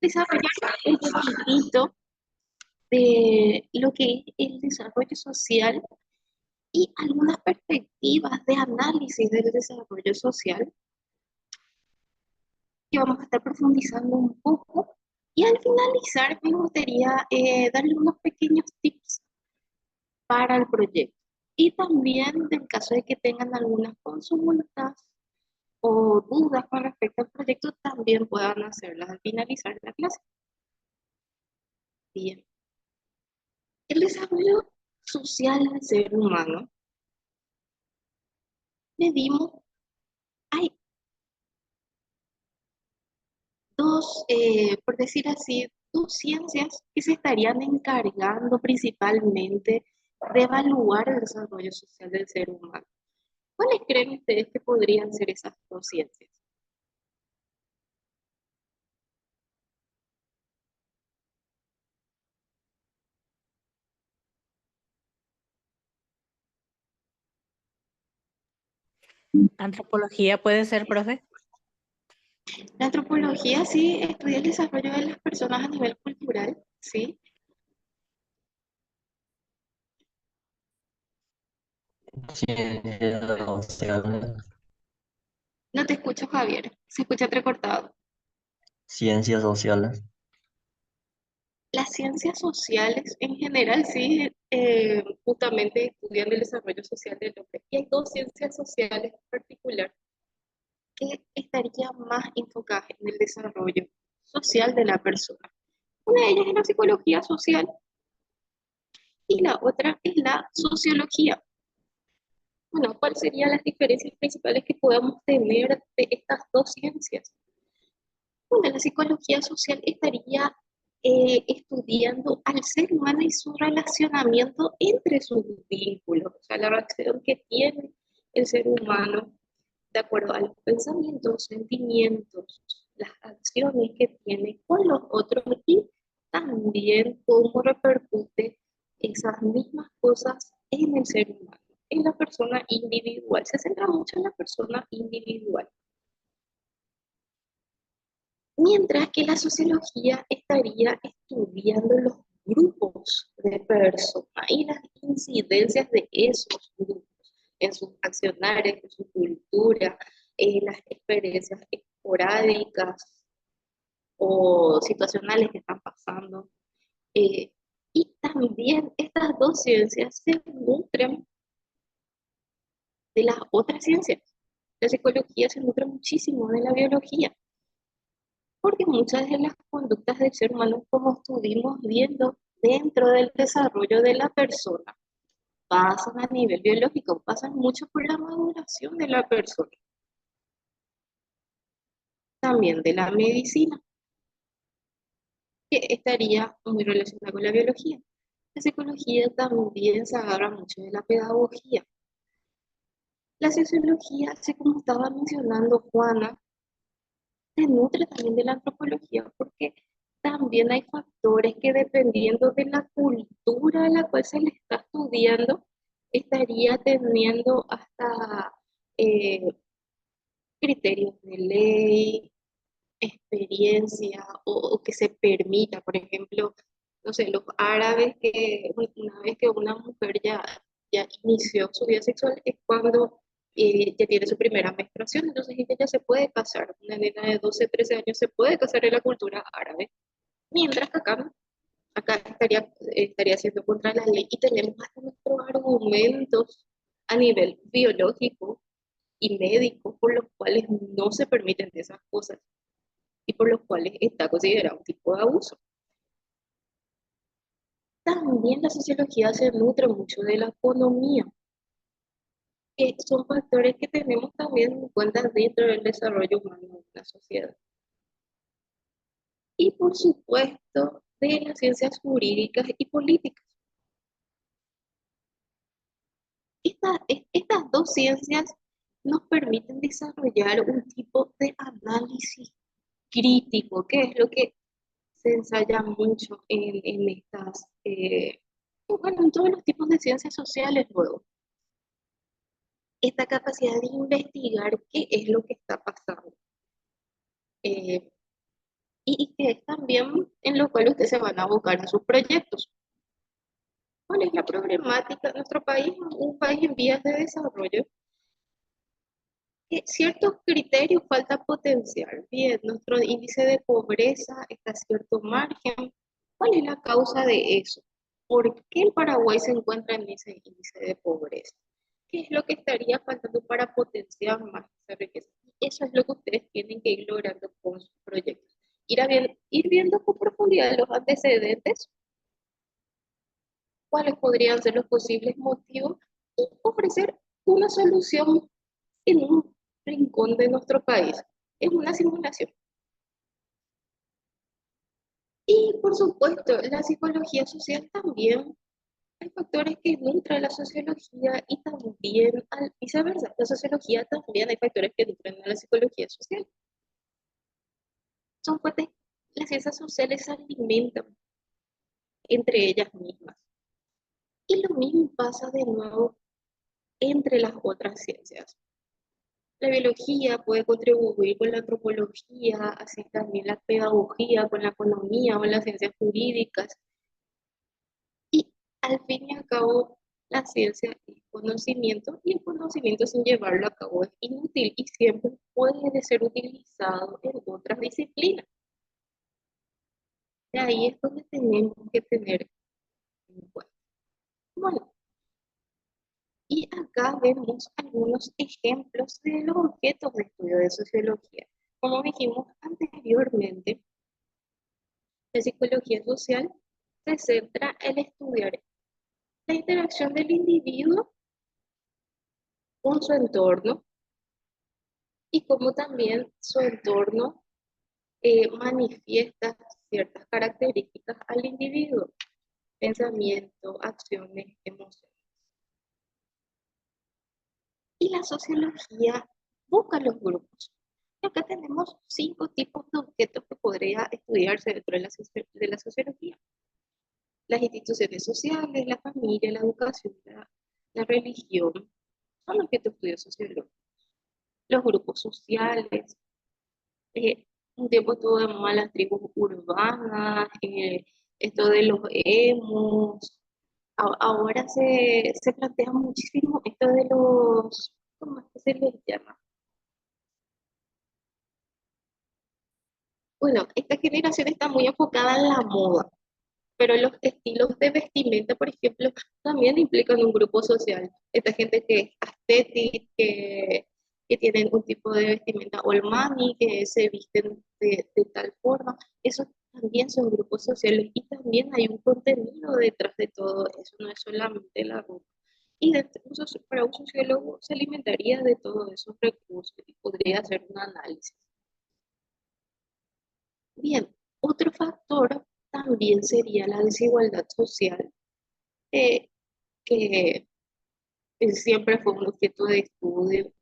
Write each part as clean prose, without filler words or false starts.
desarrollar un poquitito de lo que es el desarrollo social y algunas perspectivas de análisis del desarrollo social que vamos a estar profundizando un poco. Y al finalizar me gustaría darle unos pequeños tips para el proyecto. Y también, en caso de que tengan algunas consultas o dudas con respecto al proyecto, también puedan hacerlas al finalizar la clase. Bien. El desarrollo social del ser humano, medimos, hay dos, por decir así, dos ciencias que se estarían encargando principalmente de evaluar el desarrollo social del ser humano. ¿Cuáles creen ustedes que podrían ser esas dos ciencias? Antropología puede ser, profe. La antropología sí estudia el desarrollo de las personas a nivel cultural, ¿sí? Ciencias sociales. No te escucho, Javier, se escucha entrecortado. Ciencias sociales. Las ciencias sociales en general sí, justamente estudian el desarrollo social del hombre. Y hay dos ciencias sociales en particular que estarían más enfocadas en el desarrollo social de la persona. Una de ellas es la psicología social y la otra es la sociología. Bueno, ¿cuáles serían las diferencias principales que podamos tener de estas dos ciencias? Bueno, la psicología social estaría estudiando al ser humano y su relacionamiento entre sus vínculos, o sea, la relación que tiene el ser humano de acuerdo a los pensamientos, sentimientos, las acciones que tiene con los otros y también cómo repercute esas mismas cosas en el ser humano, en la persona individual. Se centra mucho en la persona individual. Mientras que la sociología estaría estudiando los grupos de personas y las incidencias de esos grupos en sus accionarios, en su cultura, en las experiencias esporádicas o situacionales que están pasando. Eh, y también estas dos ciencias se nutren de las otras ciencias. La psicología se nutre muchísimo de la biología, porque muchas de las conductas del ser humano, como estuvimos viendo dentro del desarrollo de la persona, pasan a nivel biológico, pasan mucho por la maduración de la persona, también de la medicina, que estaría muy relacionada con la biología. La psicología también se agarra mucho de la pedagogía. La sociología, así como estaba mencionando Juana, se nutre también de la antropología, porque también hay factores que dependiendo de la cultura a la cual se le está estudiando, estaría teniendo hasta eh, criterios de ley, experiencia o que se permita, por ejemplo, no sé, los árabes que una vez que una mujer ya inició su vida sexual es cuando ya tiene su primera menstruación, entonces ella ya se puede casar, una nena de 12 13 años se puede casar en la cultura árabe, mientras que acá, no. Acá estaría siendo contra la ley y tenemos hasta nuestros argumentos a nivel biológico y médico por los cuales no se permiten esas cosas y por los cuales está considerado un tipo de abuso. También la sociología se nutre mucho de la economía, que son factores que tenemos también en cuenta dentro del desarrollo humano de la sociedad. Y por supuesto, de las ciencias jurídicas y políticas. Estas dos ciencias nos permiten desarrollar un tipo de análisis crítico, que es lo que se ensaya mucho en estas, bueno, en todos los tipos de ciencias sociales luego. Esta capacidad de investigar qué es lo que está pasando. Eh, y que es también en lo cual ustedes se van a abocar en sus proyectos. ¿Cuál es la problemática? Nuestro país, un país en vías de desarrollo, que ciertos criterios falta potenciar. Bien, nuestro índice de pobreza está a cierto margen. ¿Cuál es la causa de eso? ¿Por qué el Paraguay se encuentra en ese índice de pobreza? ¿Qué es lo que estaría faltando para potenciar más esa riqueza? Y eso es lo que ustedes tienen que ir logrando con sus proyectos. Ir viendo con profundidad los antecedentes, cuáles podrían ser los posibles motivos y ofrecer una solución en un rincón de nuestro país. Es una simulación. Y por supuesto, la psicología social también. Hay factores que nutren la sociología y también viceversa. La sociología también hay factores que nutren a la psicología social. Son fuentes, las ciencias sociales se alimentan entre ellas mismas. Y lo mismo pasa de nuevo entre las otras ciencias. La biología puede contribuir con la antropología, así también la pedagogía, con la economía o las ciencias jurídicas. Y al fin y al cabo, la ciencia es conocimiento y el conocimiento sin llevarlo a cabo es inútil y siempre puede ser utilizado en otras disciplinas. De ahí es donde tenemos que tener en cuenta. Bueno, y acá vemos algunos ejemplos de los objetos de estudio de sociología. Como dijimos anteriormente, la psicología social se centra en estudiar la interacción del individuo con su entorno y cómo también su entorno manifiesta ciertas características al individuo, pensamiento, acciones, emociones. Y la sociología busca los grupos. Y acá tenemos 5 tipos de objetos que podría estudiarse dentro de la sociología. Las instituciones sociales, la familia, la educación, la religión, son objetos de estudio sociológico. Los grupos sociales, un tiempo estuvo de moda las tribus urbanas, esto de los emos. Ahora se plantea muchísimo esto de los, ¿cómo es que se les llama? Bueno, esta generación está muy enfocada en la moda, pero los estilos de vestimenta, por ejemplo, también implican un grupo social. Esta gente que es aesthetic, que tienen un tipo de vestimenta old money, que se visten de tal forma, esos también son grupos sociales y también hay un contenido detrás de todo eso, no es solamente la ropa. Y para un sociólogo se alimentaría de todos esos recursos y podría hacer un análisis. Bien, otro factor también sería la desigualdad social, eh, que siempre fue un objeto de estudio,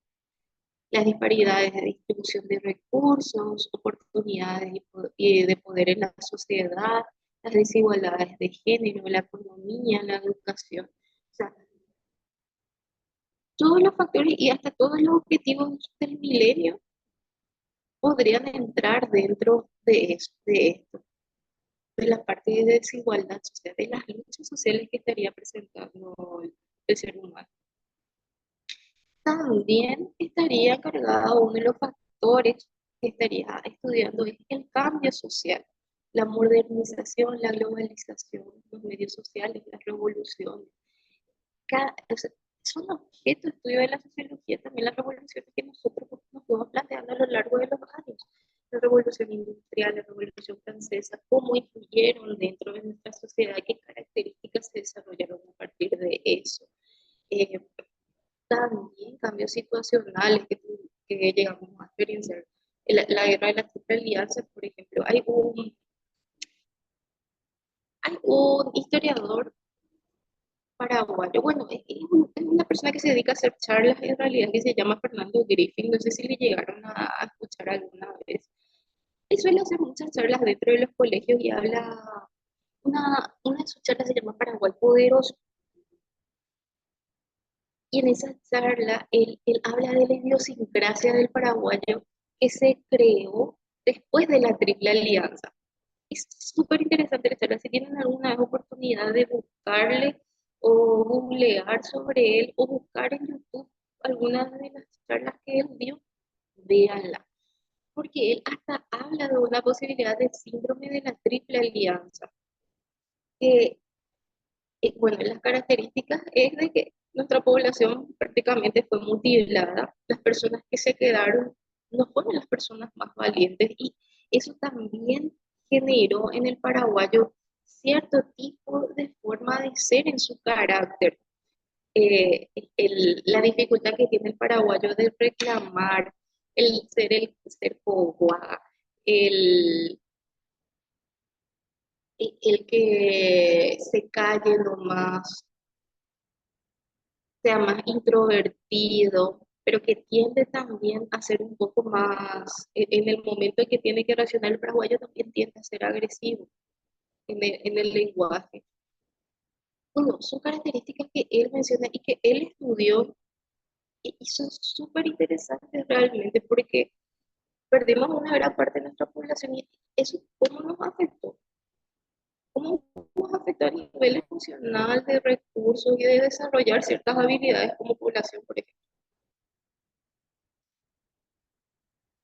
las disparidades de distribución de recursos, oportunidades y de poder en la sociedad, las desigualdades de género, la economía, la educación. O sea, todos los factores y hasta todos los objetivos del milenio podrían entrar dentro de esto, de la parte de desigualdad social, de las luchas sociales que estaría presentando el ser humano. También estaría cargado uno de los factores que estaría estudiando es el cambio social, la modernización, la globalización, los medios sociales, las revoluciones. O sea, son objeto de estudio de la sociología también las revoluciones que nosotros nos fuimos planteando a lo largo de los años. La revolución industrial, la revolución francesa, cómo influyeron dentro de nuestra sociedad, qué características se desarrollaron a partir de eso. Eh, También cambios situacionales que llegamos a experienciar. La guerra de la Triple Alianza, por ejemplo, hay un historiador paraguayo, bueno, es una persona que se dedica a hacer charlas en realidad que se llama Fernando Griffin, no sé si le llegaron a escuchar alguna vez. Él suele hacer muchas charlas dentro de los colegios y habla, una de sus charlas se llama Paraguay Poderoso, y en esa charla él habla de la idiosincrasia del paraguayo que se creó después de la Triple Alianza. Es súper interesante la charla. Si tienen alguna vez oportunidad de buscarle o googlear sobre él o buscar en YouTube algunas de las charlas que él dio, véanla. Porque él hasta habla de una posibilidad de síndrome de la Triple Alianza. Que, bueno, las características es de que nuestra población prácticamente fue mutilada. Las personas que se quedaron no fueron las personas más valientes y eso también generó en el paraguayo cierto tipo de forma de ser en su carácter. La dificultad que tiene el paraguayo de reclamar, el ser cojuá, el, el que se calle nomás, sea más introvertido, pero que tiende también a ser un poco más, en el momento en que tiene que reaccionar el paraguayo también tiende a ser agresivo en el lenguaje. Bueno, son características que él menciona y que él estudió y son súper interesantes realmente porque perdimos una gran parte de nuestra población y eso cómo nos afectó, cómo nos afectó a nivel emocional, de recursos y de desarrollar ciertas habilidades como población, por ejemplo.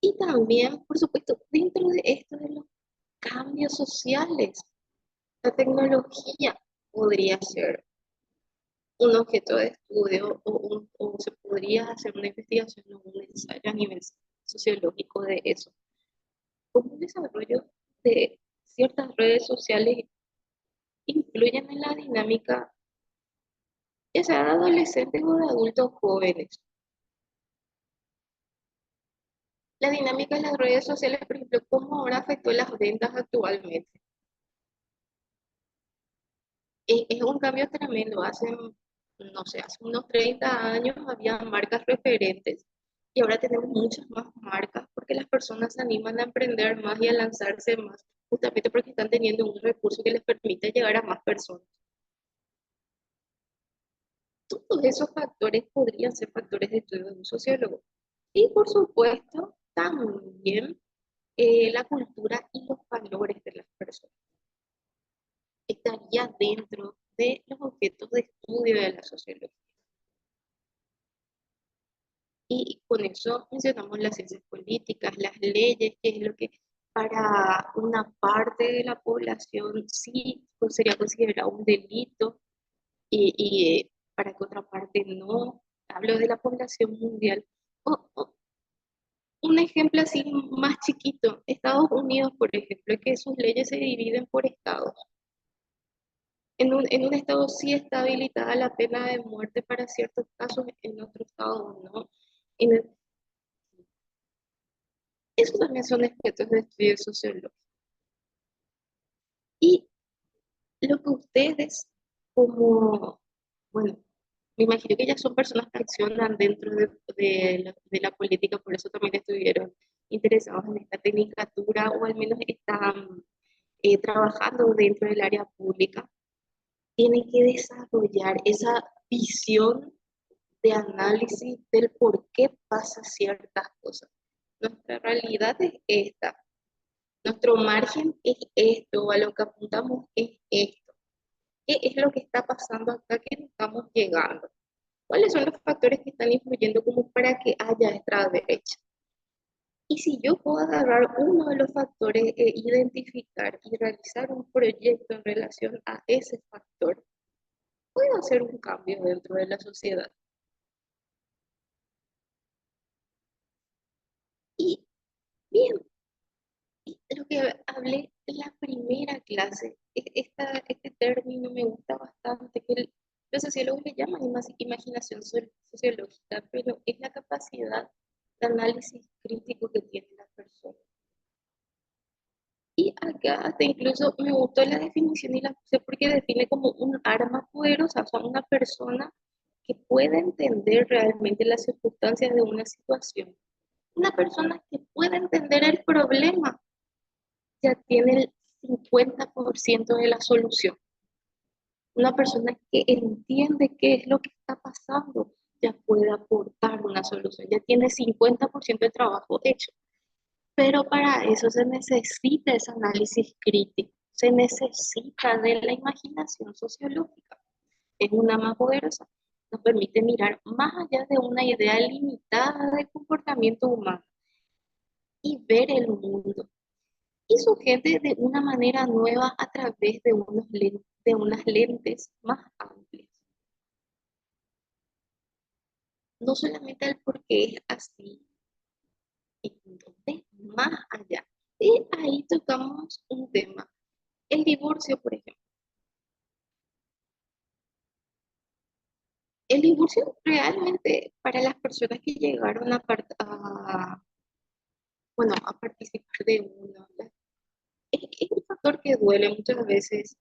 Y también, por supuesto, dentro de esto de los cambios sociales, la tecnología podría ser un objeto de estudio o se podría hacer una investigación o un ensayo a nivel sociológico de eso. Como un desarrollo de ciertas redes sociales influyen en la dinámica, ya sea de adolescentes o de adultos jóvenes. La dinámica de las redes sociales, por ejemplo, cómo ahora afectó las ventas actualmente. Es un cambio tremendo. Hace, no sé, hace unos 30 años había marcas referentes y ahora tenemos muchas más marcas porque las personas se animan a emprender más y a lanzarse más, justamente porque están teniendo un recurso que les permite llegar a más personas. Todos esos factores podrían ser factores de estudio de un sociólogo. Y por supuesto, también la cultura y los valores de las personas estaría dentro de los objetos de estudio de la sociología. Y con eso mencionamos las ciencias políticas, las leyes, que es lo que para una parte de la población sí sería considerado un delito y para que otra parte no. Hablo de la población mundial. O un ejemplo así más chiquito, Estados Unidos, por ejemplo, que sus leyes se dividen por estados. En un estado sí está habilitada la pena de muerte para ciertos casos, en otro estado no. En el- eso también son aspectos de estudio sociológico. Y lo que ustedes, como, bueno, me imagino que ya son personas que accionan dentro de la política, por eso también estuvieron interesados en esta tecnicatura o al menos están trabajando dentro del área pública, tienen que desarrollar esa visión de análisis del por qué pasa ciertas cosas. Nuestra realidad es esta, nuestro margen es esto, a lo que apuntamos es esto. ¿Qué es lo que está pasando acá que no estamos llegando? ¿Cuáles son los factores que están influyendo como para que haya esta brecha? Y si yo puedo agarrar uno de los factores e identificar y realizar un proyecto en relación a ese factor, puedo hacer un cambio dentro de la sociedad. Y bien, y lo que hablé en la primera clase, este término me gusta bastante, que los sociólogos le llaman imaginación sociológica, pero es la capacidad de análisis crítico que tiene la persona. Y acá hasta incluso me gustó la definición y la puse porque define como un arma poderosa, o sea, una persona que puede entender realmente las circunstancias de una situación. Una persona que puede entender el problema ya tiene el 50% de la solución. Una persona que entiende qué es lo que está pasando ya puede aportar una solución, ya tiene 50% de trabajo hecho. Pero para eso se necesita ese análisis crítico, se necesita de la imaginación sociológica. Es una más poderosa. Nos permite mirar más allá de una idea limitada de comportamiento humano y ver el mundo y su gente de una manera nueva a través de, de unas lentes más amplias. No solamente el por qué es así, entonces más allá. Y ahí tocamos un tema, el divorcio, por ejemplo. El divorcio realmente para las personas que llegaron bueno, a participar de uno, es un factor que duele muchas veces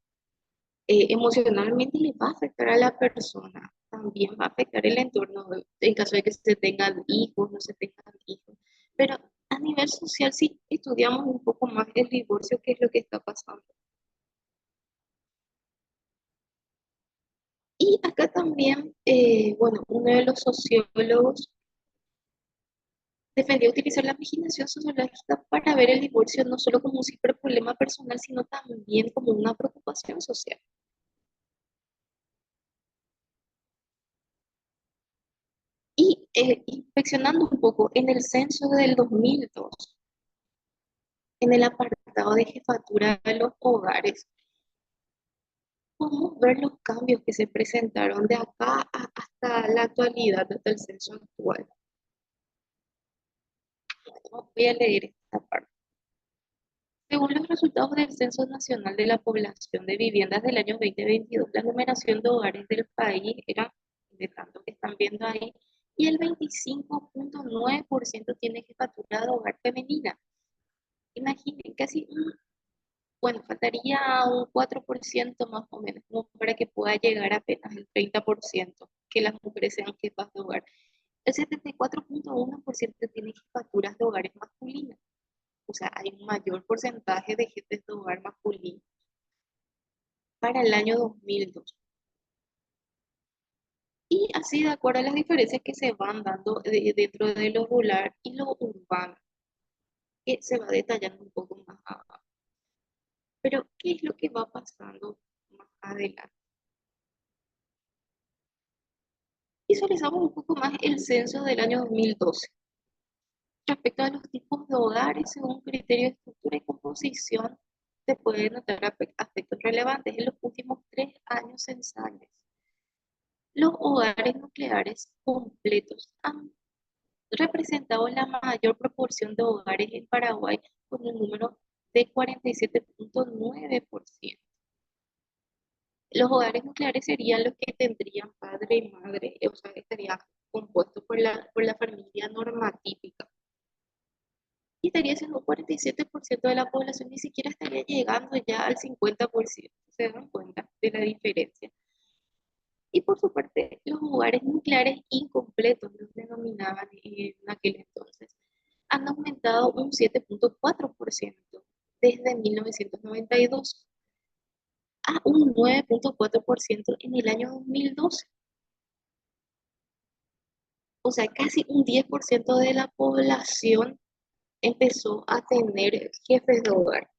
emocionalmente y le va a afectar a la persona. También va a afectar el entorno en caso de que se tengan hijos, no se tengan hijos. Pero a nivel social, sí estudiamos un poco más el divorcio, qué es lo que está pasando. Y acá también, bueno, uno de los sociólogos defendió utilizar la imaginación sociológica para ver el divorcio no solo como un simple problema personal, sino también como una preocupación social. Y inspeccionando un poco en el censo del 2002, en el apartado de jefatura de los hogares, podemos ver los cambios que se presentaron de acá hasta la actualidad, hasta el censo actual. Voy a leer esta parte. Según los resultados del Censo Nacional de la Población de Viviendas del año 2022, la numeración de hogares del país era, de tanto que están viendo ahí, y el 25,9% tiene jefatura de hogar femenina. Imaginen, bueno, faltaría un 4% más o menos, como para que pueda llegar apenas el 30% que las mujeres sean jefas de hogar. El 74,1% tiene jefaturas de hogares masculinas. O sea, hay un mayor porcentaje de jefes de hogar masculinos para el año 2002. Y así de acuerdo a las diferencias que se van dando dentro de lo rural y lo urbano, que se va detallando un poco más abajo. Pero, ¿qué es lo que va pasando más adelante? Visualizamos un poco más el censo del año 2012. Respecto a los tipos de hogares, según criterio de estructura y composición, se pueden notar aspectos relevantes en los últimos 3 años censales. Los hogares nucleares completos han representado la mayor proporción de hogares en Paraguay con un número de 47,9%. Los hogares nucleares serían los que tendrían padre y madre, o sea, estaría compuesto por la familia normatípica. Y estaría siendo un 47% de la población, ni siquiera estaría llegando ya al 50%. ¿Se dan cuenta de la diferencia? Y por su parte, los hogares nucleares incompletos, los denominaban en aquel entonces, han aumentado un 7,4% desde 1992 a un 9,4% en el año 2012. O sea, casi un 10% de la población empezó a tener jefes de hogar.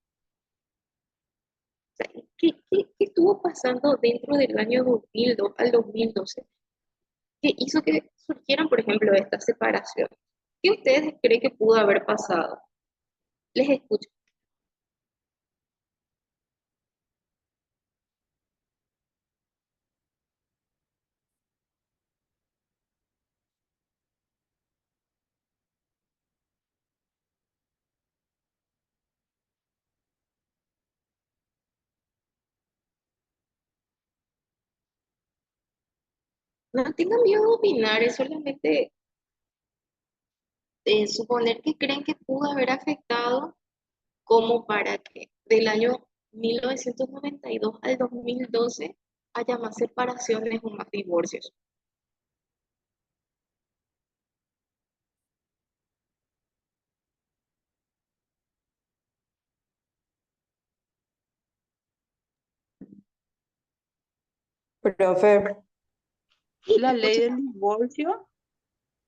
O sea, ¿qué estuvo pasando dentro del año 2002 al 2012 que hizo que surgieran, por ejemplo, estas separaciones? ¿Qué ustedes creen que pudo haber pasado? Les escucho. No tengan miedo de opinar, es solamente suponer que creen que pudo haber afectado como para que del año 1992 al 2012 haya más separaciones o más divorcios. Profe, Y te La ley escucho. del divorcio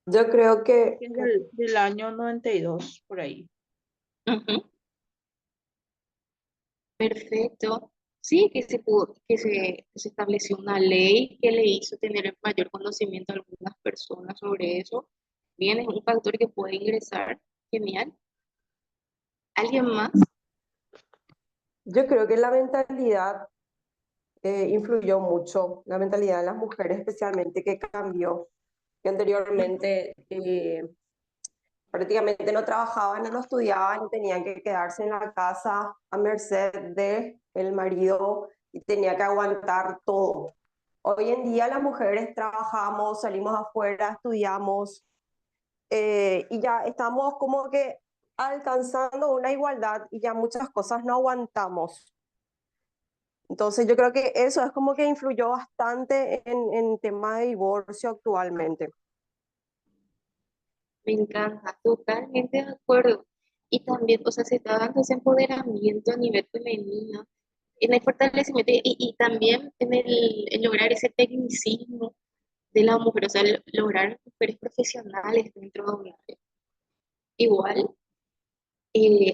yo creo que es del año 92 por ahí. Ujú, perfecto. Sí, que se estableció una ley que le hizo tener el mayor conocimiento a algunas personas sobre eso. Bien, es un factor que puede ingresar. Genial. ¿Alguien más? Yo creo que la mentalidad influyó mucho, la mentalidad de las mujeres especialmente que cambió, que Ujú. anteriormente prácticamente no trabajaban y no estudiaban y tenían que quedarse en la casa a merced de el marido y tenía que aguantar todo. Hoy en día las mujeres trabajamos, salimos afuera, estudiamos y ya estamos como que alcanzando una igualdad y ya muchas cosas no aguantamos. Entonces yo creo que eso es como que influyó bastante en tema de divorcio actualmente. Me encanta, totalmente de acuerdo. Y también, o sea, se está dando ese empoderamiento a nivel femenino, en el fortalecimiento y también en lograr ese tecnicismo de la mujer, o sea, lograr mujeres profesionales dentro de un área. Igual,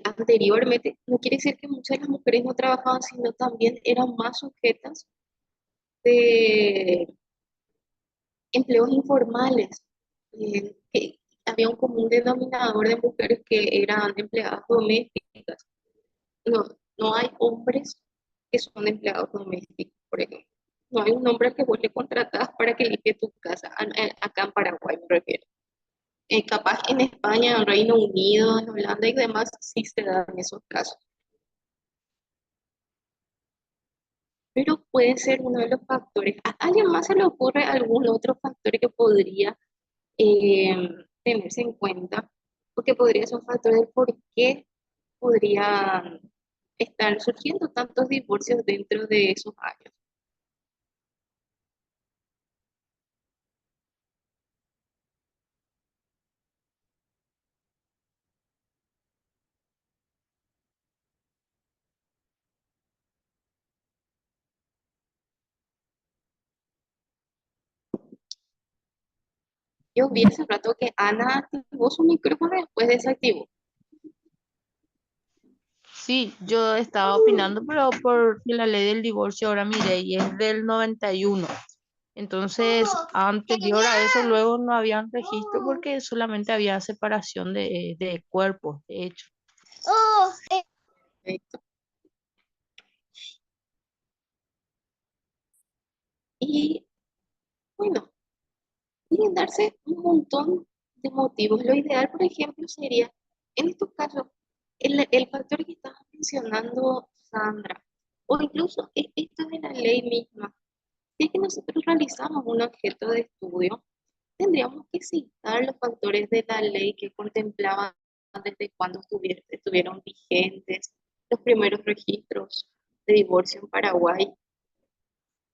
anteriormente, no quiere decir que muchas de las mujeres no trabajaban, sino también eran más sujetas de empleos informales. Que había un común denominador de mujeres que eran empleadas domésticas. No, no hay hombres que son empleados domésticos, por ejemplo. No hay un hombre que vos le contratás para que limpie tu casa, acá en Paraguay me refiero. Capaz en España, en Reino Unido, en Holanda y demás, sí se dan esos casos. Pero puede ser uno de los factores. ¿A alguien más se le ocurre algún otro factor que podría eh, tenerse en cuenta? Porque podría ser un factor del por qué podrían estar surgiendo tantos divorcios dentro de esos años. Yo vi hace rato que Ana activó su micrófono y después desactivó. Sí, yo estaba opinando, pero por la ley del divorcio ahora miré y es del 91. Entonces, anterior a eso, luego no habían registro porque solamente había separación de cuerpos, de hecho. Perfecto. Y bueno, pueden darse un montón de motivos. Lo ideal, por ejemplo, sería, en estos casos, el factor que estaba mencionando Sandra, o incluso esto de la ley misma. Si es que nosotros realizamos un objeto de estudio, tendríamos que citar los factores de la ley que contemplaban desde cuándo estuvieron vigentes los primeros registros de divorcio en Paraguay.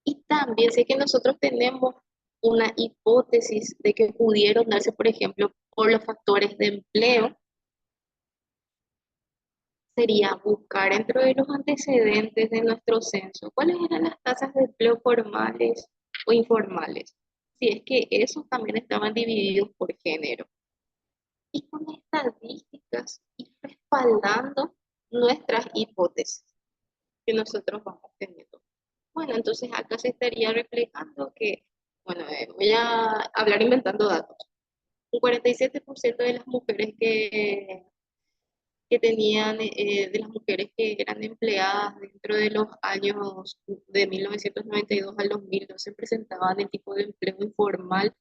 Y también sé que nosotros tenemos una hipótesis de que pudieron darse, por ejemplo, por los factores de empleo, sería buscar dentro de los antecedentes de nuestro censo cuáles eran las tasas de empleo formales o informales. Si es que esos también estaban divididos por género. Y con estadísticas y respaldando nuestras hipótesis que nosotros vamos teniendo. Bueno, entonces acá se estaría reflejando que, bueno, voy a hablar inventando datos. Un 47% de las mujeres que tenían, de las mujeres que eran empleadas dentro de los años de 1992 al 2012 presentaban el tipo de empleo informal,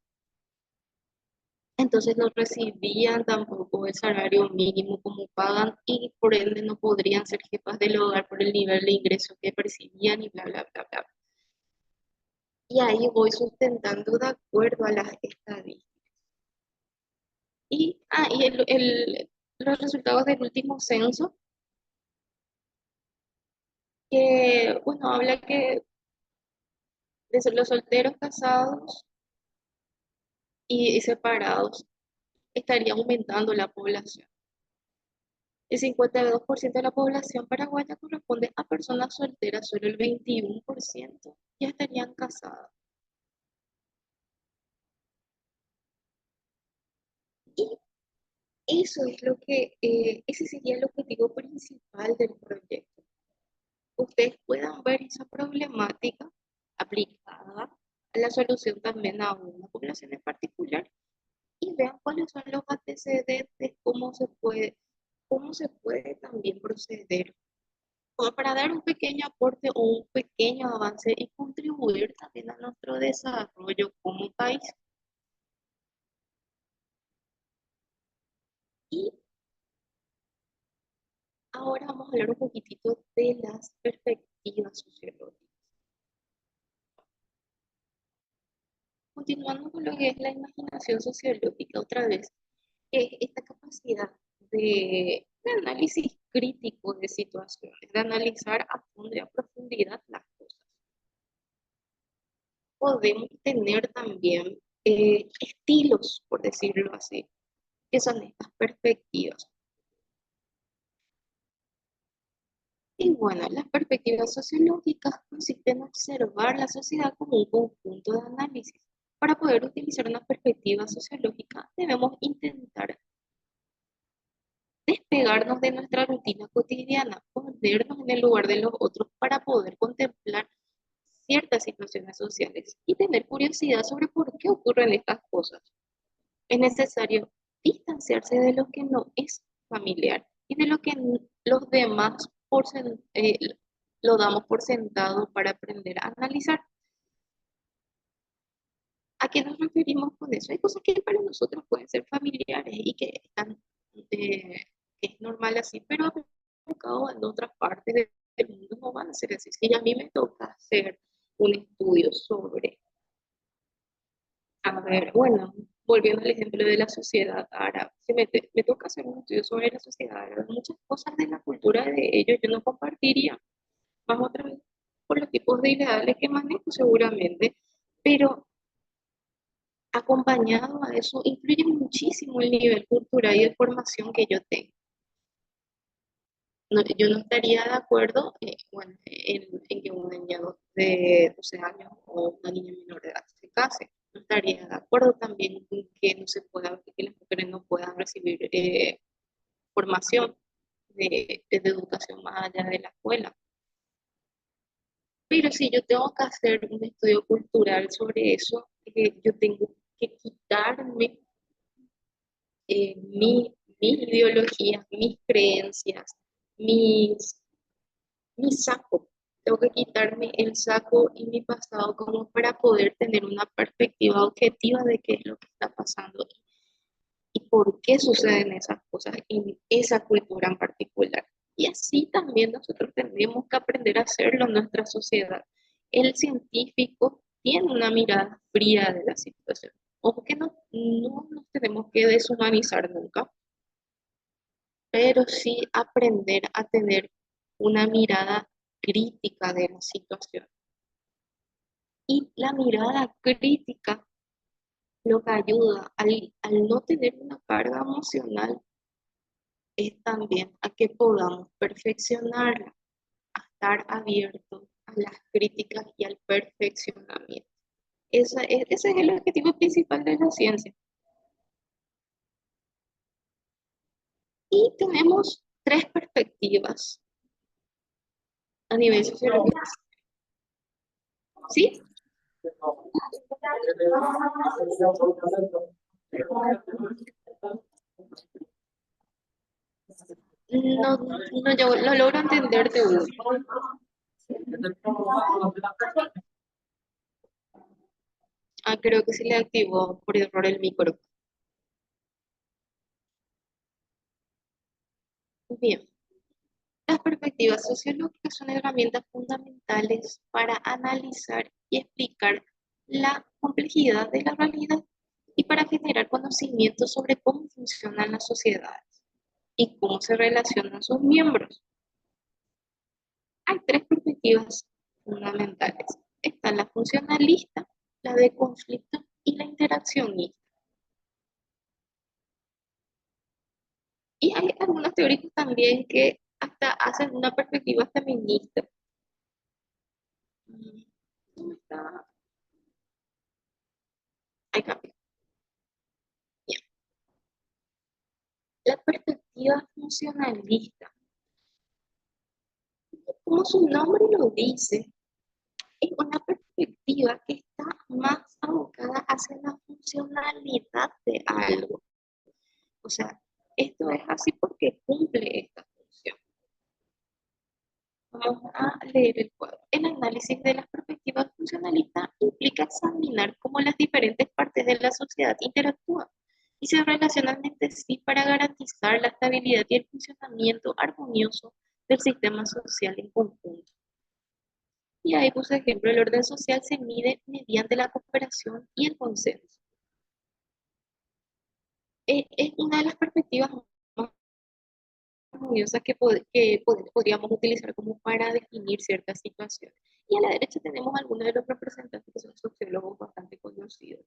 entonces no recibían tampoco el salario mínimo como pagan y por ende no podrían ser jefas del hogar por el nivel de ingreso que percibían y bla, bla, bla, bla. Y ahí voy sustentando de acuerdo a las estadísticas. Y los resultados del último censo, que, bueno, habla que de los solteros casados y separados estaría aumentando la población. El 52% de la población paraguaya corresponde a personas solteras, solo el 21% ya estarían casadas. Y Eso es lo que, ese sería el objetivo principal del proyecto. Ustedes puedan ver esa problemática aplicada a la solución también a una población en particular y vean cuáles son los antecedentes, cómo se puede también proceder, como para dar un pequeño aporte o un pequeño avance y contribuir también a nuestro desarrollo como país. Y ahora vamos a hablar un poquitito de las perspectivas sociológicas. Continuando con lo que es la imaginación sociológica otra vez, es esta capacidad de análisis crítico de situaciones, de analizar a fondo y a profundidad las cosas. Podemos tener también estilos, por decirlo así, que son estas perspectivas. Y bueno, las perspectivas sociológicas consisten en observar la sociedad como un conjunto de análisis. Para poder utilizar una perspectiva sociológica, debemos intentar despegarnos de nuestra rutina cotidiana, ponernos en el lugar de los otros para poder contemplar ciertas situaciones sociales y tener curiosidad sobre por qué ocurren estas cosas. Es necesario distanciarse de lo que no es familiar y de lo que los demás lo damos por sentado para aprender a analizar. ¿A qué nos referimos con eso? Hay cosas que para nosotros pueden ser familiares y que es normal así, pero aplicado en otras partes del mundo no van a ser así. Si a mí me toca hacer un estudio sobre, a ver, bueno, volviendo al ejemplo de la sociedad árabe, si me toca hacer un estudio sobre la sociedad árabe, muchas cosas de la cultura de ellos yo no compartiría, más otra vez por los tipos de ideales que manejo seguramente, pero acompañado a eso influye muchísimo el nivel cultural y de formación que yo tengo. No, yo no estaría de acuerdo bueno, en que un niño de 12 años o una niña menor de edad se case. No estaría de acuerdo también en que no se pueda, que las mujeres no puedan recibir formación de educación más allá de la escuela. Pero si yo tengo que hacer un estudio cultural sobre eso, yo tengo que quitarme mis ideologías, mis creencias, mis, mi saco. Tengo que quitarme el saco y mi pasado como para poder tener una perspectiva objetiva de qué es lo que está pasando y por qué suceden esas cosas en esa cultura en particular. Y así también nosotros tenemos que aprender a hacerlo en nuestra sociedad. El científico tiene una mirada fría de la situación. Ojo que no nos tenemos que deshumanizar nunca, pero sí aprender a tener una mirada crítica de la situación. Y la mirada crítica lo que ayuda al no tener una carga emocional es también a que podamos perfeccionarla, a estar abiertos a las críticas y al perfeccionamiento. Ese es el objetivo principal de la ciencia. Y tenemos tres perspectivas a nivel sociológico. ¿Sí? No, no, yo no logro entenderte, Hugo. Ah, creo que se le activó por error el micro. Bien, las perspectivas sociológicas son herramientas fundamentales para analizar y explicar la complejidad de la realidad y para generar conocimiento sobre cómo funcionan las sociedades y cómo se relacionan sus miembros. Hay tres perspectivas fundamentales. Está la funcionalista, la de conflicto y la interaccionista. Y hay algunos teóricos también que hasta hacen una perspectiva feminista. ¿Cómo está? Ahí cambia. Bien. perspectiva funcionalista, como su nombre lo dice, es una perspectiva que está más abocada hacia la funcionalidad de algo. O sea, esto es así porque cumple esta función. Vamos a leer el cuadro. El análisis de las perspectivas funcionalistas implica examinar cómo las diferentes partes de la sociedad interactúan y se relacionan entre sí para garantizar la estabilidad y el funcionamiento armonioso del sistema social en conjunto. Y ahí puse ejemplo, el orden social se mide mediante la cooperación y el consenso. Es una de las perspectivas más armoniosas que podríamos utilizar como para definir ciertas situaciones. Y a la derecha tenemos algunos de los representantes que son sociólogos bastante conocidos.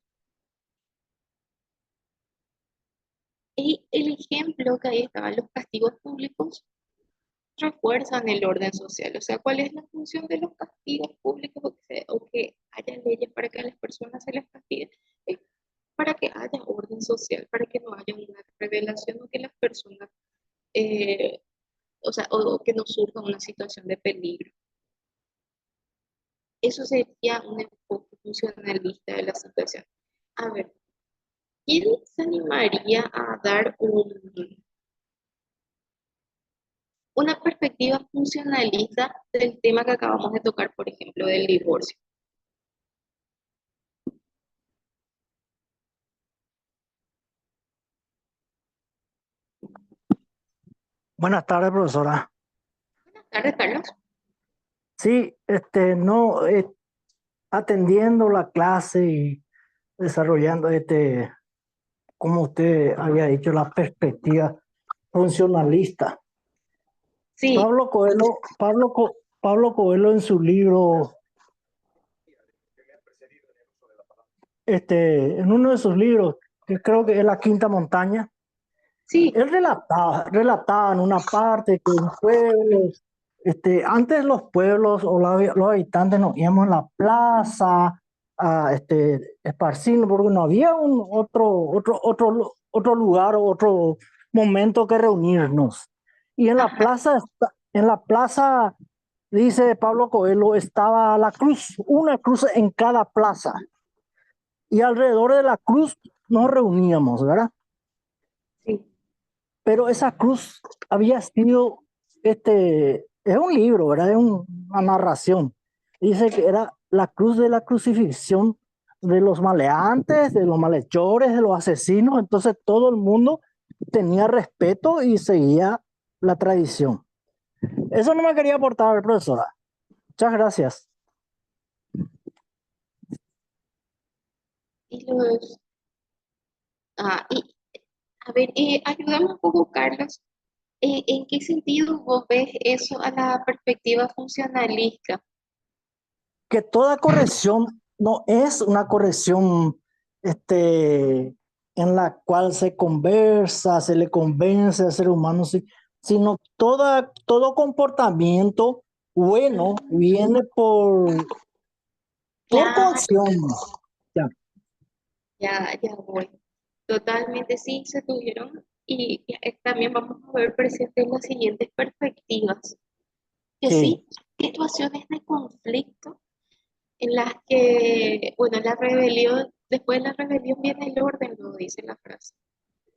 Y el ejemplo que ahí estaban los castigos públicos refuerzan el orden social. O sea, ¿cuál es la función de los castigos públicos o que haya leyes para que a las personas se les castigue? Es para que haya orden social, para que no haya una revelación o que las personas, eh, o que no surja una situación de peligro. Eso sería un enfoque funcionalista de la situación. A ver, ¿quién se animaría a dar una perspectiva funcionalista del tema que acabamos de tocar, por ejemplo, del divorcio? Buenas tardes, profesora. Buenas tardes, Carlos. Sí, no, atendiendo la clase y desarrollando, como usted había dicho, la perspectiva funcionalista. Sí, Pablo Coelho en su libro, en uno de sus libros, que creo que es La Quinta Montaña, sí, él relataba en una parte que en pueblos, antes los pueblos o los habitantes nos íbamos a la plaza a esparcirnos porque no había otro lugar o otro momento que reunirnos. Y en la plaza, dice Pablo Coelho, estaba la cruz, una cruz en cada plaza. Y alrededor de la cruz nos reuníamos, ¿verdad? sí. Pero esa cruz había sido, es un libro, ¿verdad? Es una narración. Dice que era la cruz de la crucifixión de los maleantes, de los malhechores, de los asesinos. Entonces todo el mundo tenía respeto y seguía la tradición. Eso no me quería aportar, profesora. Muchas gracias. Y los, y, a ver, ayúdame un poco, Carlos. ¿En qué sentido vos ves eso a la perspectiva funcionalista? Que toda corrección no es una corrección en la cual se conversa, se le convence al ser humano, sino todo comportamiento bueno viene por Claro, coacción. Ya. ya voy. Totalmente sí, se tuvieron y también vamos a ver presentes las siguientes perspectivas. Que Sí, sí, situaciones de conflicto en las que, bueno, la rebelión, después de la rebelión viene el orden, lo dice la frase.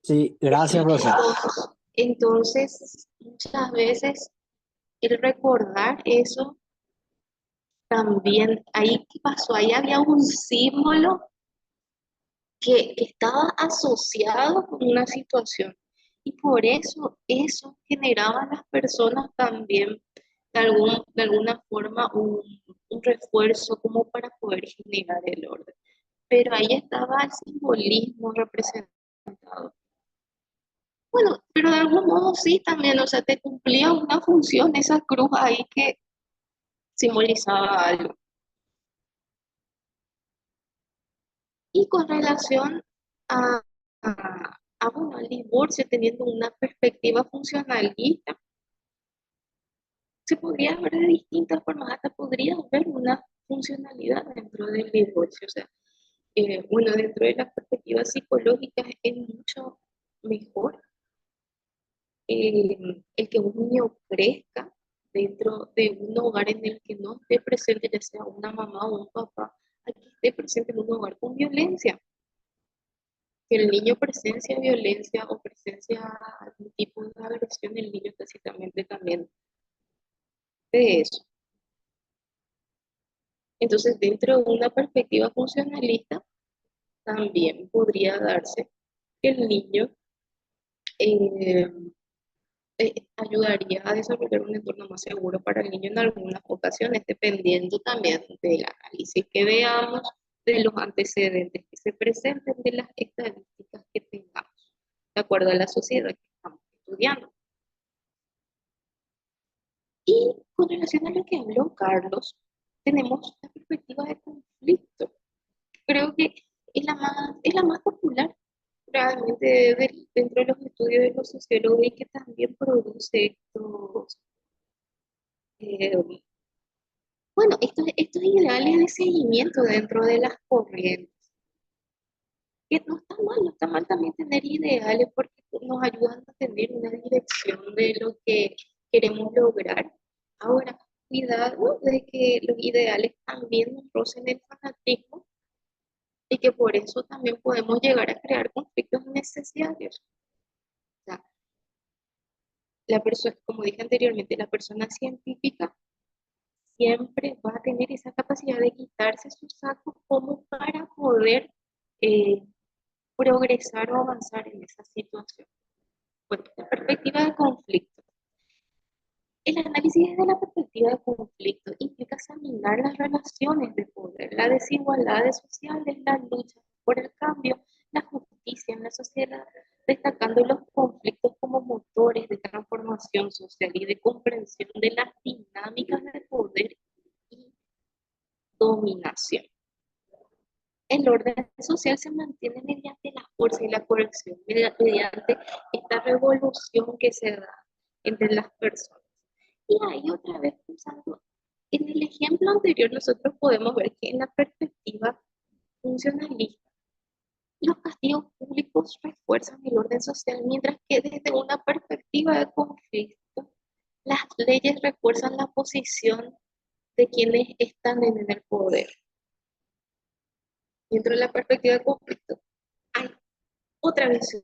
sí, gracias, profesor. Entonces, muchas veces el recordar eso también, ahí qué pasó, ahí había un símbolo que estaba asociado con una situación y por eso generaba a las personas también de alguna forma un refuerzo como para poder generar el orden. Pero ahí estaba el simbolismo representado. Bueno, pero de algún modo sí también, o sea, te cumplía una función esa cruz ahí que simbolizaba algo. Y con relación a, bueno, al divorcio, teniendo una perspectiva funcionalista, se podría ver de distintas formas, hasta podría ver una funcionalidad dentro del divorcio. O sea, bueno, dentro de las perspectivas psicológicas es mucho mejor el que un niño crezca dentro de un hogar en el que no esté presente, ya sea una mamá o un papá, a que esté presente en un hogar con violencia. Que el niño presencia violencia o presencia algún tipo de agresión, el niño tácitamente también de eso. Entonces, dentro de una perspectiva funcionalista, también podría darse que el niño eh, ayudaría a desarrollar un entorno más seguro para el niño en algunas ocasiones, dependiendo también del análisis que veamos, de los antecedentes que se presenten, de las estadísticas que tengamos, de acuerdo a la sociedad que estamos estudiando. Y con relación a lo que habló Carlos, tenemos la perspectiva de conflicto. Creo que es la más popular realmente dentro de los estudios de los sociólogos y que también produce eh, estos ideales de seguimiento dentro de las corrientes. Que no está mal también tener ideales porque nos ayudan a tener una dirección de lo que queremos lograr. Ahora, cuidado de que los ideales también nos rocen el fanatismo y que por eso también podemos llegar a crear conflictos innecesarios. O sea, la persona, como dije anteriormente, la persona científica siempre va a tener esa capacidad de quitarse sus sacos como para poder eh, progresar o avanzar en esa situación. Bueno, la perspectiva de conflicto. El análisis desde la perspectiva de conflicto implica examinar las relaciones de poder, las desigualdades sociales, la lucha por el cambio, la justicia en la sociedad, destacando los conflictos como motores de transformación social y de comprensión de las dinámicas de poder y dominación. El orden social se mantiene mediante la fuerza y la corrección, mediante esta revolución que se da entre las personas. Y ahí otra vez pensando, en el ejemplo anterior nosotros podemos ver que en la perspectiva funcionalista, los castigos públicos refuerzan el orden social, mientras que desde una perspectiva de conflicto, las leyes refuerzan la posición de quienes están en el poder. Dentro de la perspectiva de conflicto, hay otra visión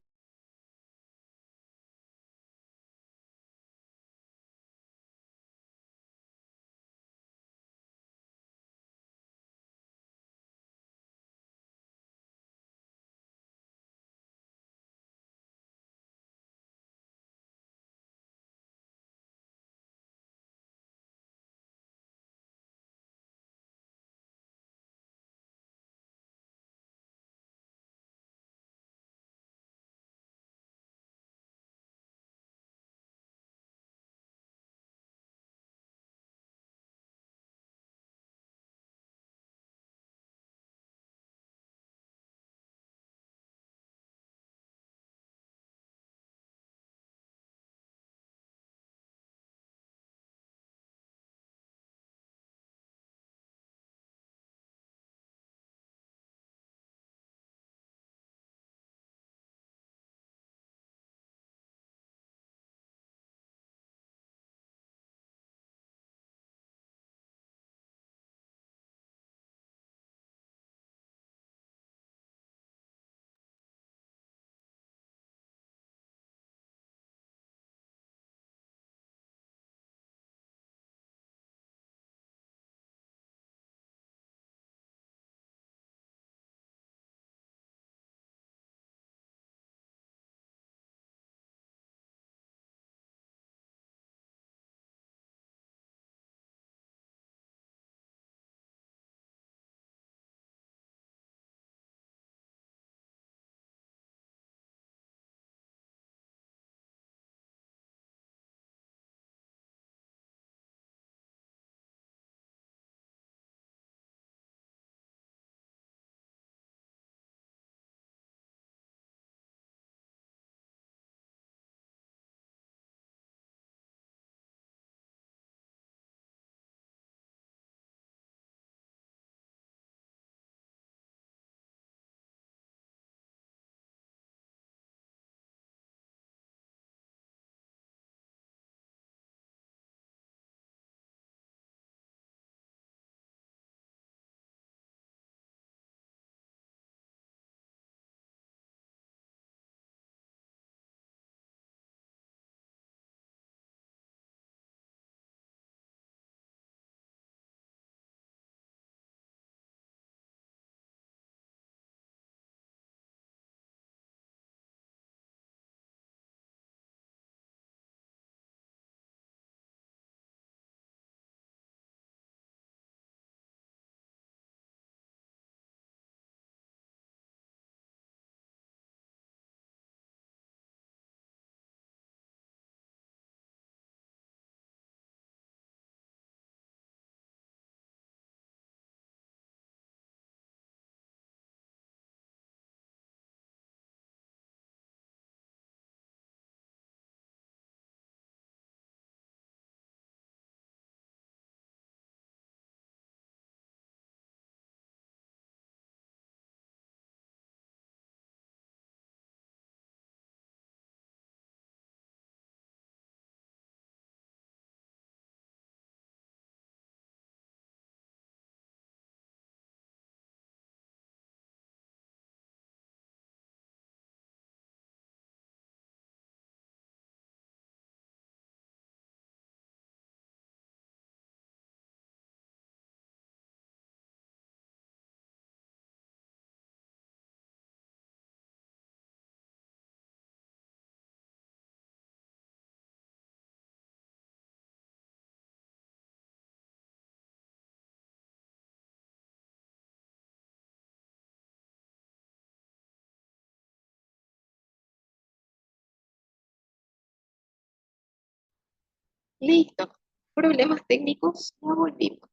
Listo. Problemas técnicos, ya volvimos.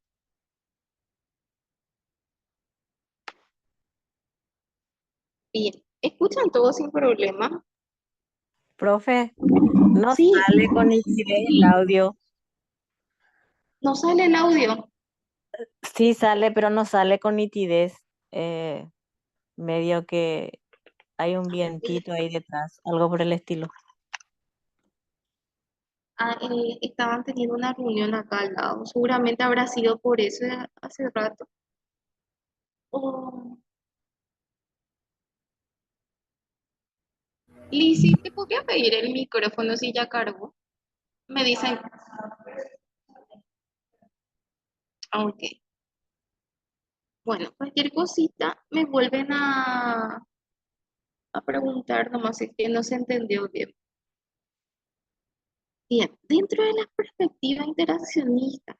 Bien. ¿Escuchan todo sin problema? Profe, no Sí, sale con nitidez el audio. no sale el audio. Sí sale, pero no sale con nitidez. Eh, Medio que hay un vientito ahí detrás, algo por el estilo. Estaban teniendo una reunión acá al lado. Seguramente habrá sido por eso hace rato. Oh, Lizzy, ¿te podría pedir el micrófono si ya cargó? Me dicen, ok. Bueno, cualquier cosita me vuelven a preguntar, nomás es que no se entendió bien. Bien, dentro de la perspectiva interaccionista,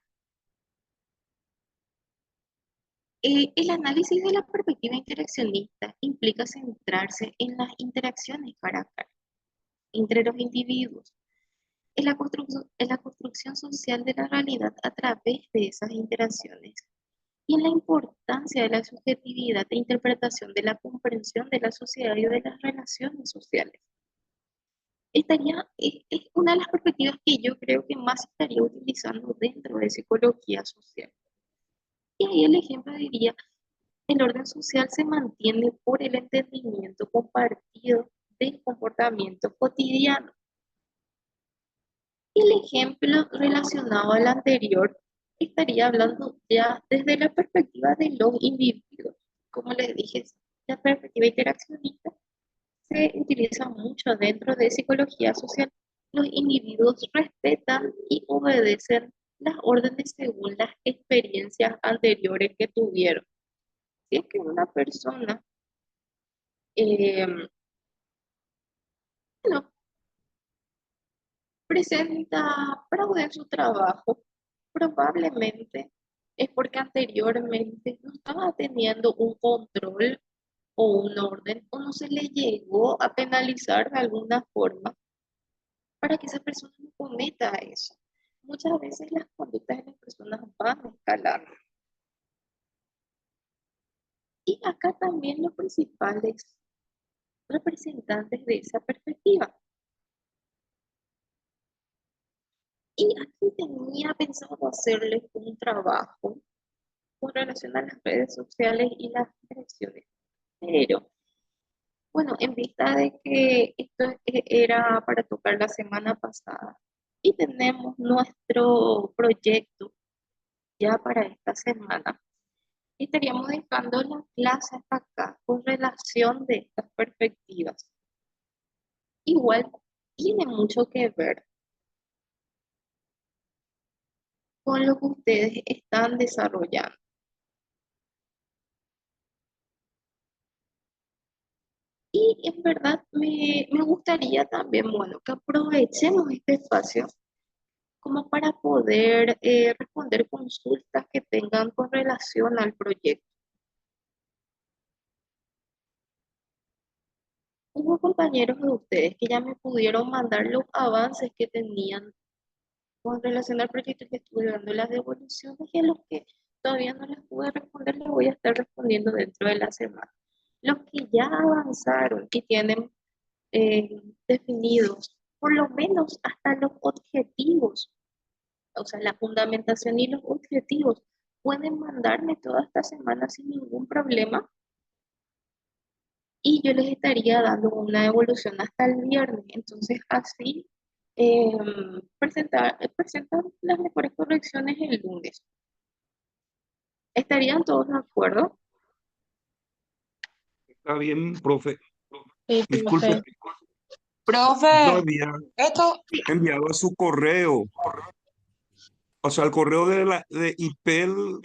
el análisis de la perspectiva interaccionista implica centrarse en las interacciones cara a cara entre los individuos, en la construcción social de la realidad a través de esas interacciones y en la importancia de la subjetividad e interpretación de la comprensión de la sociedad y de las relaciones sociales. Es una de las perspectivas que yo creo que más estaría utilizando dentro de psicología social. Y ahí el ejemplo diría, el orden social se mantiene por el entendimiento compartido del comportamiento cotidiano. Y el ejemplo relacionado al anterior estaría hablando ya desde la perspectiva de los individuos. Como les dije, la perspectiva interaccionista se utiliza mucho dentro de psicología social. Los individuos respetan y obedecen las órdenes según las experiencias anteriores que tuvieron. Si es que una persona, eh, bueno, presenta fraude en su trabajo, probablemente es porque anteriormente no estaba teniendo un control o un orden o no se le llegó a penalizar de alguna forma para que esa persona no cometa eso. Muchas veces las conductas de las personas van escalando. Y acá también los principales representantes de esa perspectiva. Y aquí tenía pensado hacerles un trabajo con relación a las redes sociales y las interacciones. Pero, bueno, en vista de que esto era para tocar la semana pasada y tenemos nuestro proyecto ya para esta semana, estaríamos dejando la clase hasta acá con relación de estas perspectivas. Igual tiene mucho que ver con lo que ustedes están desarrollando. Y en verdad me gustaría también, bueno, que aprovechemos este espacio como para poder responder consultas que tengan con relación al proyecto. Hubo compañeros de ustedes que ya me pudieron mandar los avances que tenían con relación al proyecto que estuve dando las devoluciones y a los que todavía no les pude responder, les voy a estar respondiendo dentro de la semana. Los que ya avanzaron y tienen definidos por lo menos hasta los objetivos, o sea, la fundamentación y los objetivos, pueden mandarme toda esta semana sin ningún problema y yo les estaría dando una evolución hasta el viernes. Entonces, así presentar las mejores correcciones el lunes. ¿Estarían todos de acuerdo? Está bien, profe. Sí, Disculpe, profe. yo Profe, había esto, enviado a su correo, o sea, al correo de IPEL,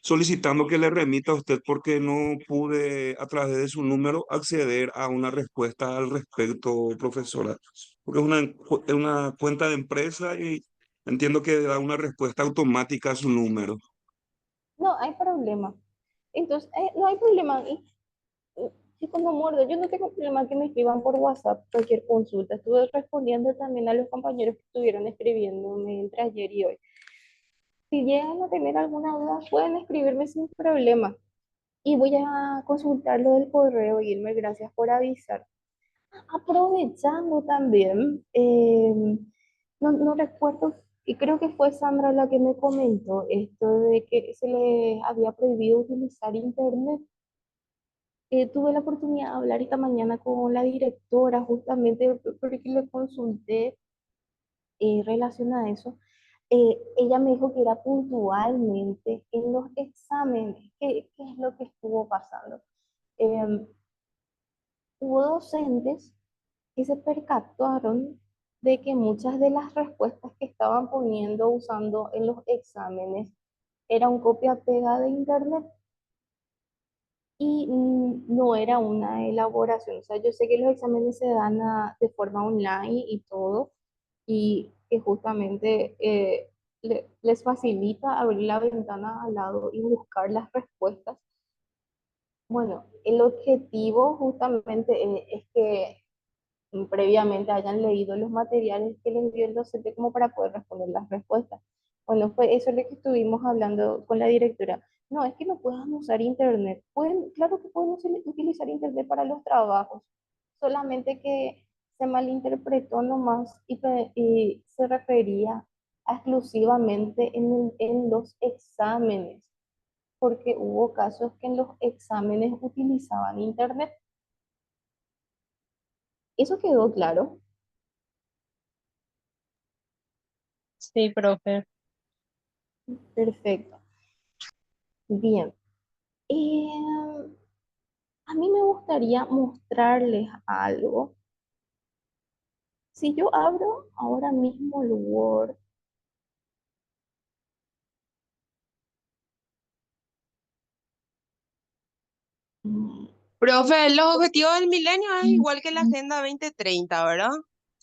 solicitando que le remita a usted porque no pude a través de su número acceder a una respuesta al respecto, profesora. Porque es una cuenta de empresa y entiendo que da una respuesta automática a su número. No hay problema. Entonces, no hay problema. Chicos, no muerdo, yo no tengo problema que me escriban por WhatsApp cualquier consulta. Estuve respondiendo también a los compañeros que estuvieron escribiéndome entre ayer y hoy. Si llegan a tener alguna duda, pueden escribirme sin problema. Y voy a consultar lo del correo, Irmer, gracias por avisar. Aprovechando también, no recuerdo, y creo que fue Sandra la que me comentó esto de que se le había prohibido utilizar internet. Tuve la oportunidad de hablar esta mañana con la directora justamente porque le consulté en relación a eso. Ella me dijo que era puntualmente en los exámenes. ¿Qué es lo que estuvo pasando? Em, Hubo docentes que se percataron de que muchas de las respuestas que estaban poniendo usando en los exámenes eran copia-pega de internet y no era una elaboración. O sea, yo sé que los exámenes se dan de forma online y todo, y que justamente les facilita abrir la ventana al lado y buscar las respuestas. Bueno, el objetivo justamente es que previamente hayan leído los materiales que les dio el docente como para poder responder las respuestas. Bueno, fue eso lo que estuvimos hablando con la directora. No, es que no puedan usar internet. Pueden, claro que pueden utilizar internet para los trabajos, solamente que se malinterpretó nomás y se refería exclusivamente en los exámenes, porque hubo casos que en los exámenes utilizaban internet. ¿Eso quedó claro? Sí, profe. Perfecto. Bien. A mí me gustaría mostrarles algo. Si yo abro ahora mismo el Word, mm, Profe, los objetivos del milenio es igual que la Agenda 2030, ¿verdad?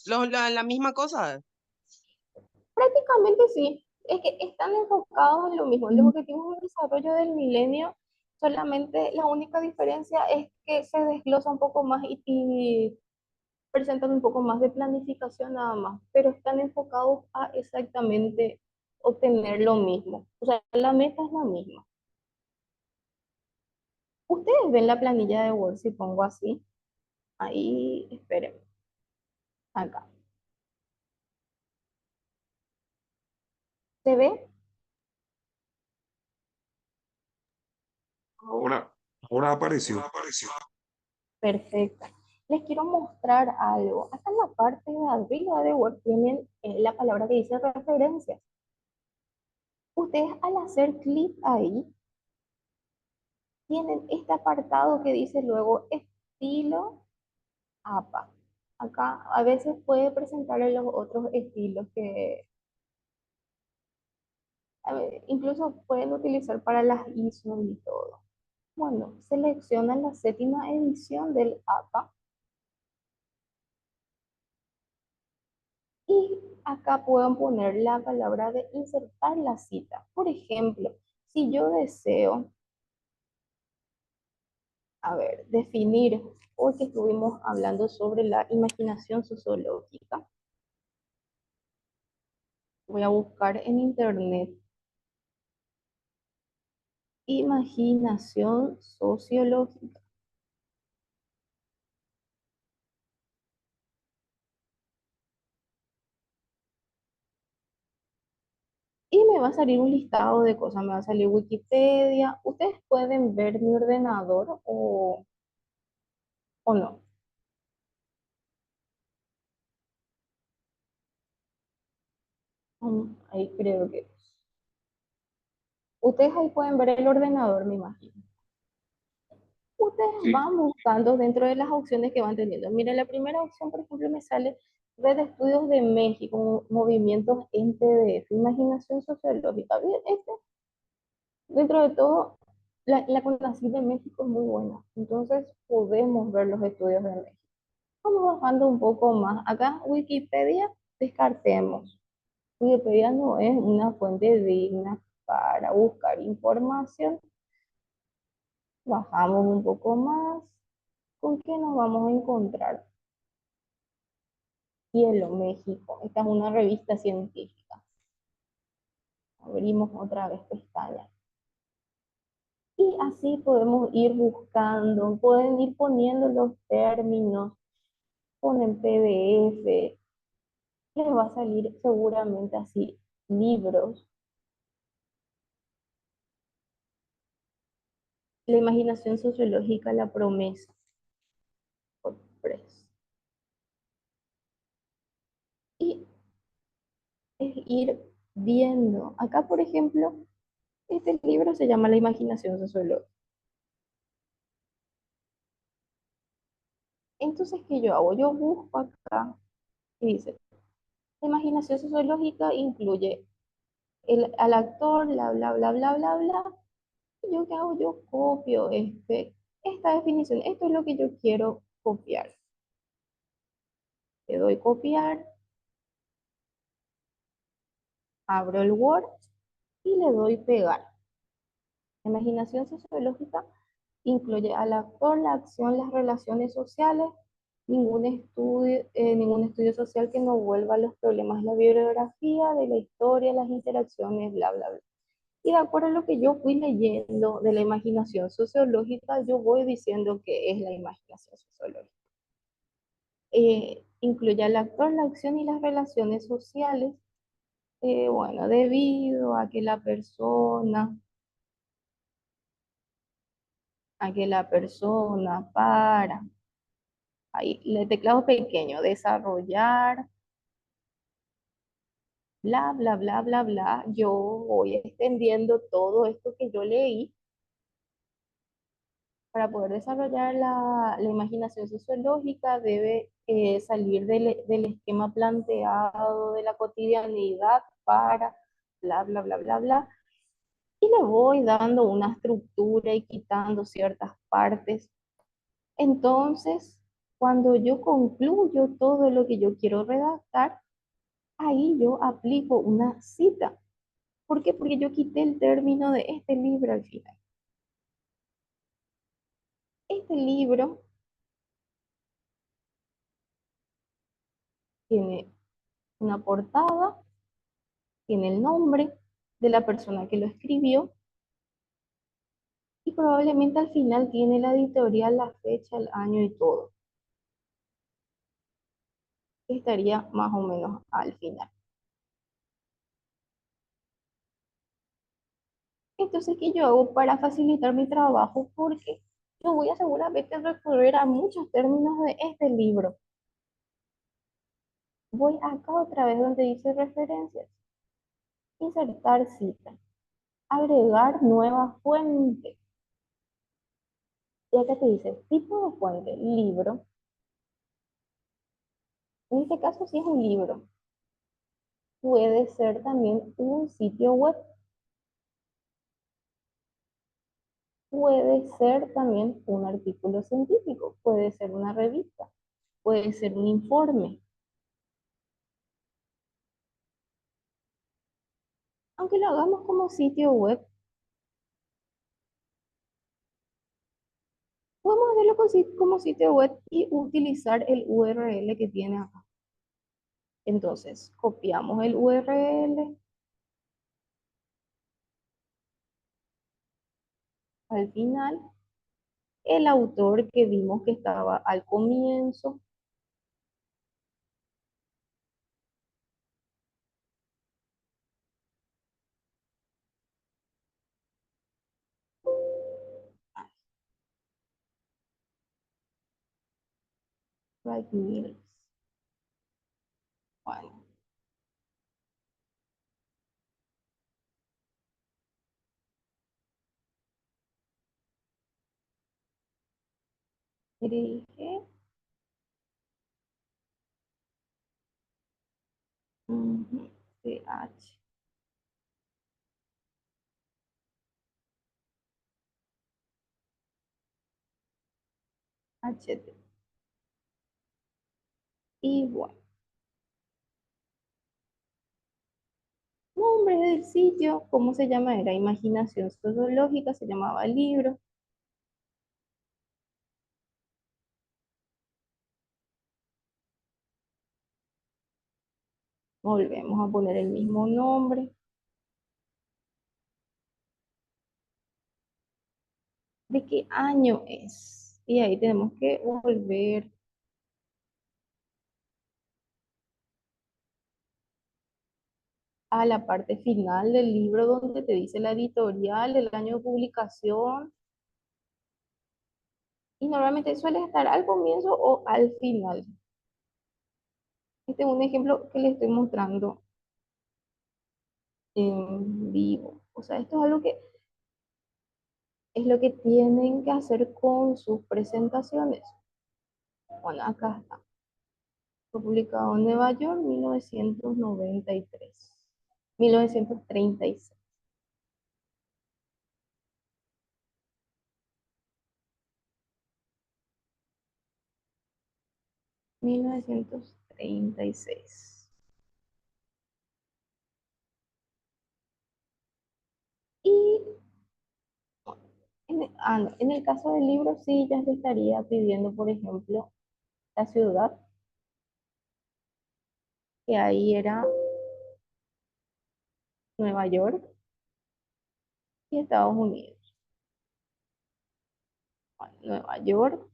La misma cosa. prácticamente sí. Es que están enfocados en lo mismo. Los objetivos de desarrollo del milenio, solamente la única diferencia es que se desglosa un poco más y presentan un poco más de planificación nada más, pero están enfocados a exactamente obtener lo mismo. O sea, la meta es la misma. Ustedes ven la planilla de Word si pongo así. Ahí, esperen, acá. ¿Se ve? Ahora, ahora apareció. Perfecto. Les quiero mostrar algo. Acá en la parte de arriba de Word tienen la palabra que dice referencias. Ustedes al hacer clic ahí, tienen este apartado que dice luego estilo APA. Acá a veces puede presentar los otros estilos que incluso pueden utilizar para las ISO y todo. Bueno, seleccionan la séptima edición del APA y acá pueden poner la palabra de insertar la cita. Por ejemplo, si yo deseo, a ver, definir, hoy que estuvimos hablando sobre la imaginación sociológica, voy a buscar en internet imaginación sociológica. Y me va a salir un listado de cosas, me va a salir Wikipedia. Ustedes pueden ver mi ordenador o no. Ahí creo que. Ustedes ahí pueden ver el ordenador, me imagino. Ustedes Sí. van buscando dentro de las opciones que van teniendo. Miren, la primera opción, por ejemplo, me sale Red de Estudios de México, movimientos en PDF, imaginación sociológica. Bien, dentro de todo, la CONACYT de México es muy buena. Entonces, podemos ver los estudios de México. Vamos bajando un poco más. Acá, Wikipedia, descartemos. Wikipedia no es una fuente digna para buscar información. Bajamos un poco más. ¿Con qué nos vamos a encontrar? Cielo, México. Esta es una revista científica. Abrimos otra vez pestaña. Y así podemos ir buscando, pueden ir poniendo los términos, ponen PDF, les va a salir seguramente así libros. La imaginación sociológica, la promesa. WordPress. Y es ir viendo. Acá, por ejemplo, este libro se llama La imaginación sociológica. Entonces, ¿qué yo hago? Yo busco acá y dice, la imaginación sociológica incluye al actor, bla, bla, bla, bla, bla, bla. ¿Y yo qué hago? Yo copio esta definición. Esto es lo que yo quiero copiar. Le doy copiar, abro el Word y le doy pegar. La imaginación sociológica incluye al actor, la acción, las relaciones sociales, ningún estudio social que no vuelva a los problemas de la bibliografía, de la historia, las interacciones, bla, bla, bla. Y de acuerdo a lo que yo fui leyendo de la imaginación sociológica, yo voy diciendo que es la imaginación sociológica. Incluye al actor, la acción y las relaciones sociales, bueno, debido a que la persona para, ahí, el teclado pequeño, desarrollar, bla, bla, bla, bla, bla, yo voy extendiendo todo esto que yo leí para poder desarrollar la imaginación sociológica, debe salir del esquema planteado de la cotidianidad para, bla, bla, bla, bla, bla, y le voy dando una estructura y quitando ciertas partes. Entonces, cuando yo concluyo todo lo que yo quiero redactar, ahí yo aplico una cita. ¿Por qué? Porque yo quité el término de este libro al final. Este libro tiene una portada, tiene el nombre de la persona que lo escribió y probablemente al final tiene la editorial, la fecha, el año y todo. Estaría más o menos al final. Entonces, ¿qué yo hago para facilitar mi trabajo? Porque yo voy a seguramente recurrir a muchos términos de este libro. Voy acá otra vez donde dice referencias, insertar cita, agregar nueva fuente. Y acá te dice tipo de fuente, libro. En este caso sí es un libro. Puede ser también un sitio web. Puede ser también un artículo científico. Puede ser una revista. Puede ser un informe. Aunque lo hagamos como sitio web, podemos hacerlo como sitio web y utilizar el URL que tiene acá. Entonces, copiamos el URL. Al final, el autor que vimos que estaba al comienzo, Wright Mills. Bueno, dirige, CH, HT. Y bueno, nombre del sitio, ¿cómo se llama? Era Imaginación Sociológica, se llamaba el libro. Volvemos a poner el mismo nombre. ¿De qué año es? Y ahí tenemos que volver a la parte final del libro donde te dice la editorial, el año de publicación. Y normalmente suele estar al comienzo o al final. Este es un ejemplo que les estoy mostrando en vivo. O sea, esto es algo que es lo que tienen que hacer con sus presentaciones. Bueno, acá está. Fue publicado en Nueva York, 1993. 1936. $1936. Y no, en el caso del libro sí ya se estaría pidiendo, por ejemplo, la ciudad, que ahí era Nueva York y Estados Unidos. Bueno, Nueva York,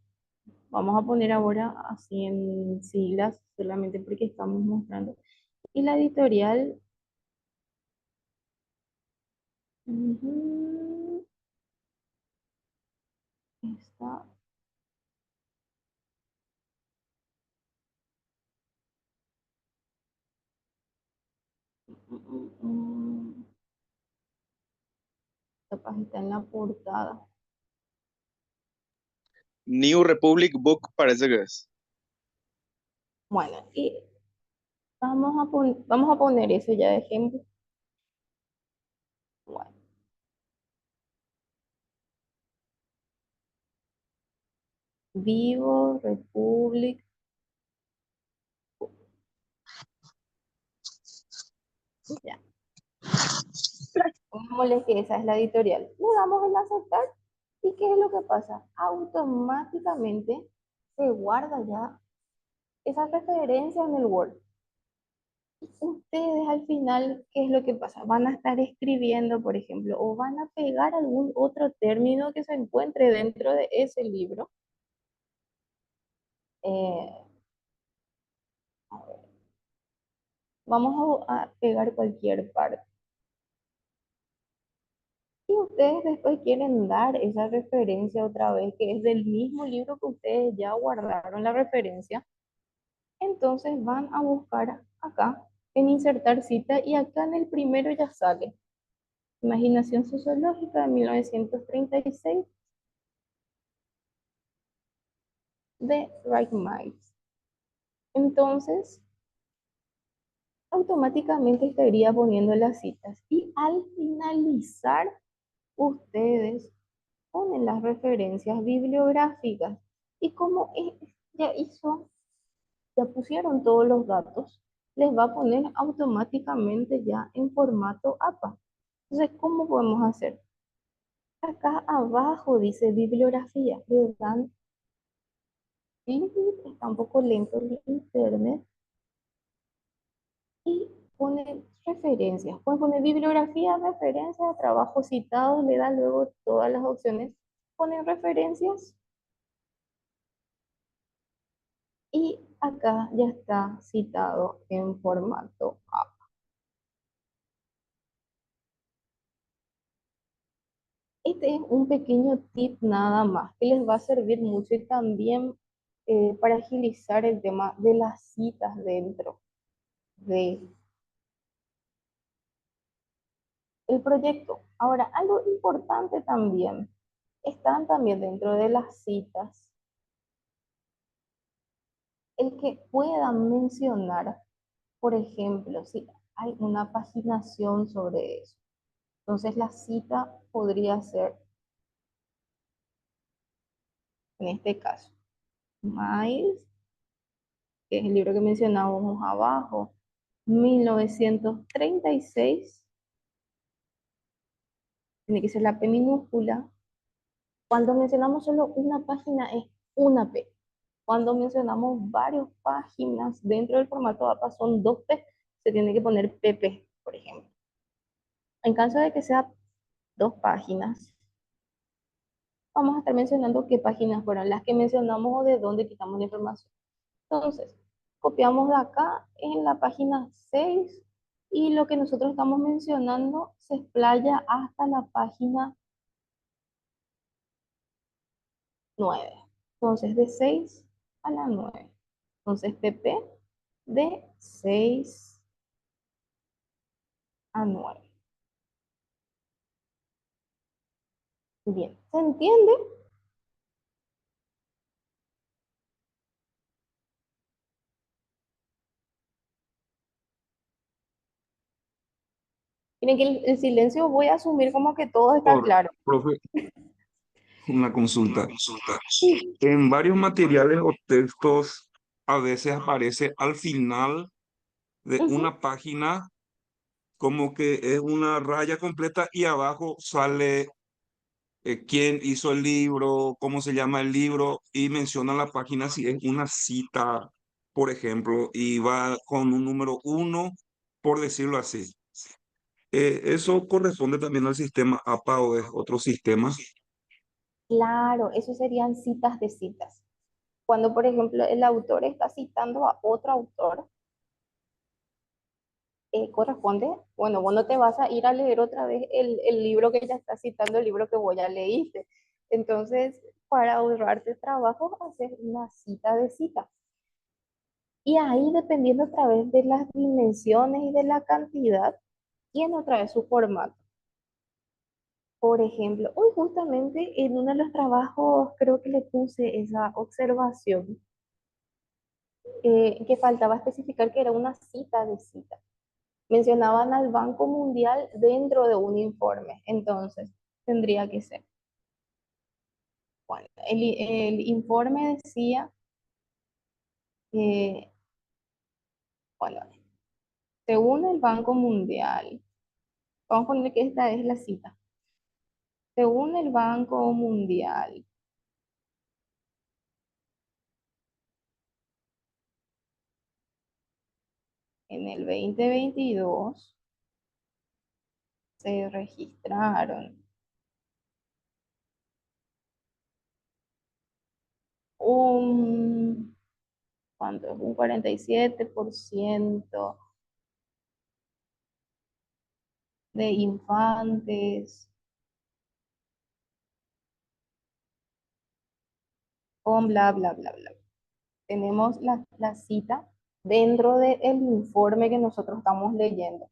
vamos a poner ahora así en siglas, solamente porque estamos mostrando. Y la editorial, ujú, está, capaz está en la portada. New Republic Book parece que es. Bueno, y vamos a poner ese ya de ejemplo. Bueno, Vivo, Republic. Ya. Pongámosle que esa es la editorial. Le damos en aceptar. ¿Y qué es lo que pasa? Automáticamente se guarda ya esa referencia en el Word. Ustedes al final, ¿qué es lo que pasa? Van a estar escribiendo, por ejemplo, o van a pegar algún otro término que se encuentre dentro de ese libro. Eh, a ver, vamos a pegar cualquier parte. Y ustedes después quieren dar esa referencia otra vez, que es del mismo libro que ustedes ya guardaron la referencia. Entonces van a buscar acá en insertar cita y acá en el primero ya sale. Imaginación sociológica de 1936 de Wright Miles. Entonces, automáticamente estaría poniendo las citas y al finalizar, ustedes ponen las referencias bibliográficas y como ya hizo, ya pusieron todos los datos, les va a poner automáticamente ya en formato APA. Entonces, ¿cómo podemos hacer? Acá abajo dice bibliografía, le dan clic, está un poco lento el internet, y ponen referencias. Pueden poner bibliografía, referencias, trabajos citados, le dan luego todas las opciones, ponen referencias y acá ya está citado en formato A. Este es un pequeño tip nada más que les va a servir mucho y también para agilizar el tema de las citas dentro de el proyecto. Ahora, algo importante también, están también dentro de las citas el que puedan mencionar, por ejemplo, si hay una paginación sobre eso. Entonces la cita podría ser, en este caso, Miles, que es el libro que mencionábamos abajo, 1936, tiene que ser la P minúscula. Cuando mencionamos solo una página es una P. Cuando mencionamos varias páginas dentro del formato APA son dos P, se tiene que poner PP, por ejemplo. En caso de que sea 2 páginas, vamos a estar mencionando qué páginas fueron las que mencionamos o de dónde quitamos la información. Entonces, copiamos de acá en la página 6 y lo que nosotros estamos mencionando se explaya hasta la página 9. Entonces, de 6 a la 9. Entonces, PP de 6 a 9. Bien, ¿se entiende? Miren que el silencio voy a asumir como que todo está claro. Profe, una consulta. Sí. En varios materiales o textos a veces aparece al final de Ujú. una página como que es una raya completa y abajo sale quién hizo el libro, cómo se llama el libro y menciona la página si es una cita, por ejemplo, y va con un número 1, por decirlo así. ¿Eso corresponde también al sistema APA o es otro sistema? Claro, eso serían citas de citas. Cuando, por ejemplo, el autor está citando a otro autor, corresponde, bueno, vos no te vas a ir a leer otra vez el libro que ya está citando, el libro que vos ya leíste. Entonces, para ahorrarte trabajo, haces una cita de cita. Y ahí, dependiendo otra vez de las dimensiones y de la cantidad, tiene otra vez su formato. Por ejemplo, hoy justamente en uno de los trabajos creo que le puse esa observación, que faltaba especificar que era una cita de cita. Mencionaban al Banco Mundial dentro de un informe, entonces tendría que ser. Bueno, el informe decía que, bueno, según el Banco Mundial, vamos a poner que esta es la cita. Según el Banco Mundial, en el 2022 se registraron un, ¿cuánto es? Un 47% de infantes con bla, bla, bla, bla. Tenemos la cita dentro del informe que nosotros estamos leyendo.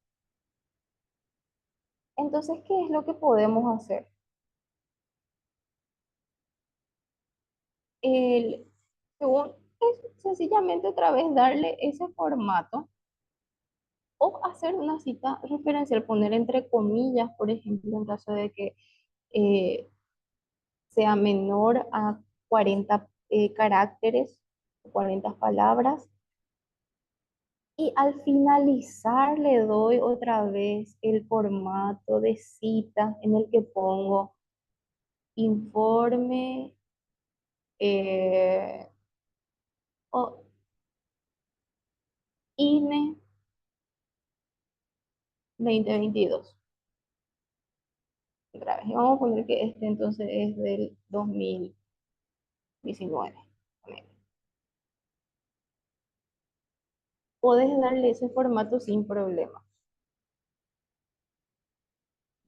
Entonces, ¿qué es lo que podemos hacer? El, según, es sencillamente otra vez darle ese formato o hacer una cita referencial, poner entre comillas, por ejemplo, en caso de que eh, sea menor a 40 caracteres, 40 palabras. Y al finalizar le doy otra vez el formato de cita en el que pongo informe eh, o INE 2022. Otra vez, y vamos a poner que este entonces es del 2019. Puedes darle ese formato sin problema.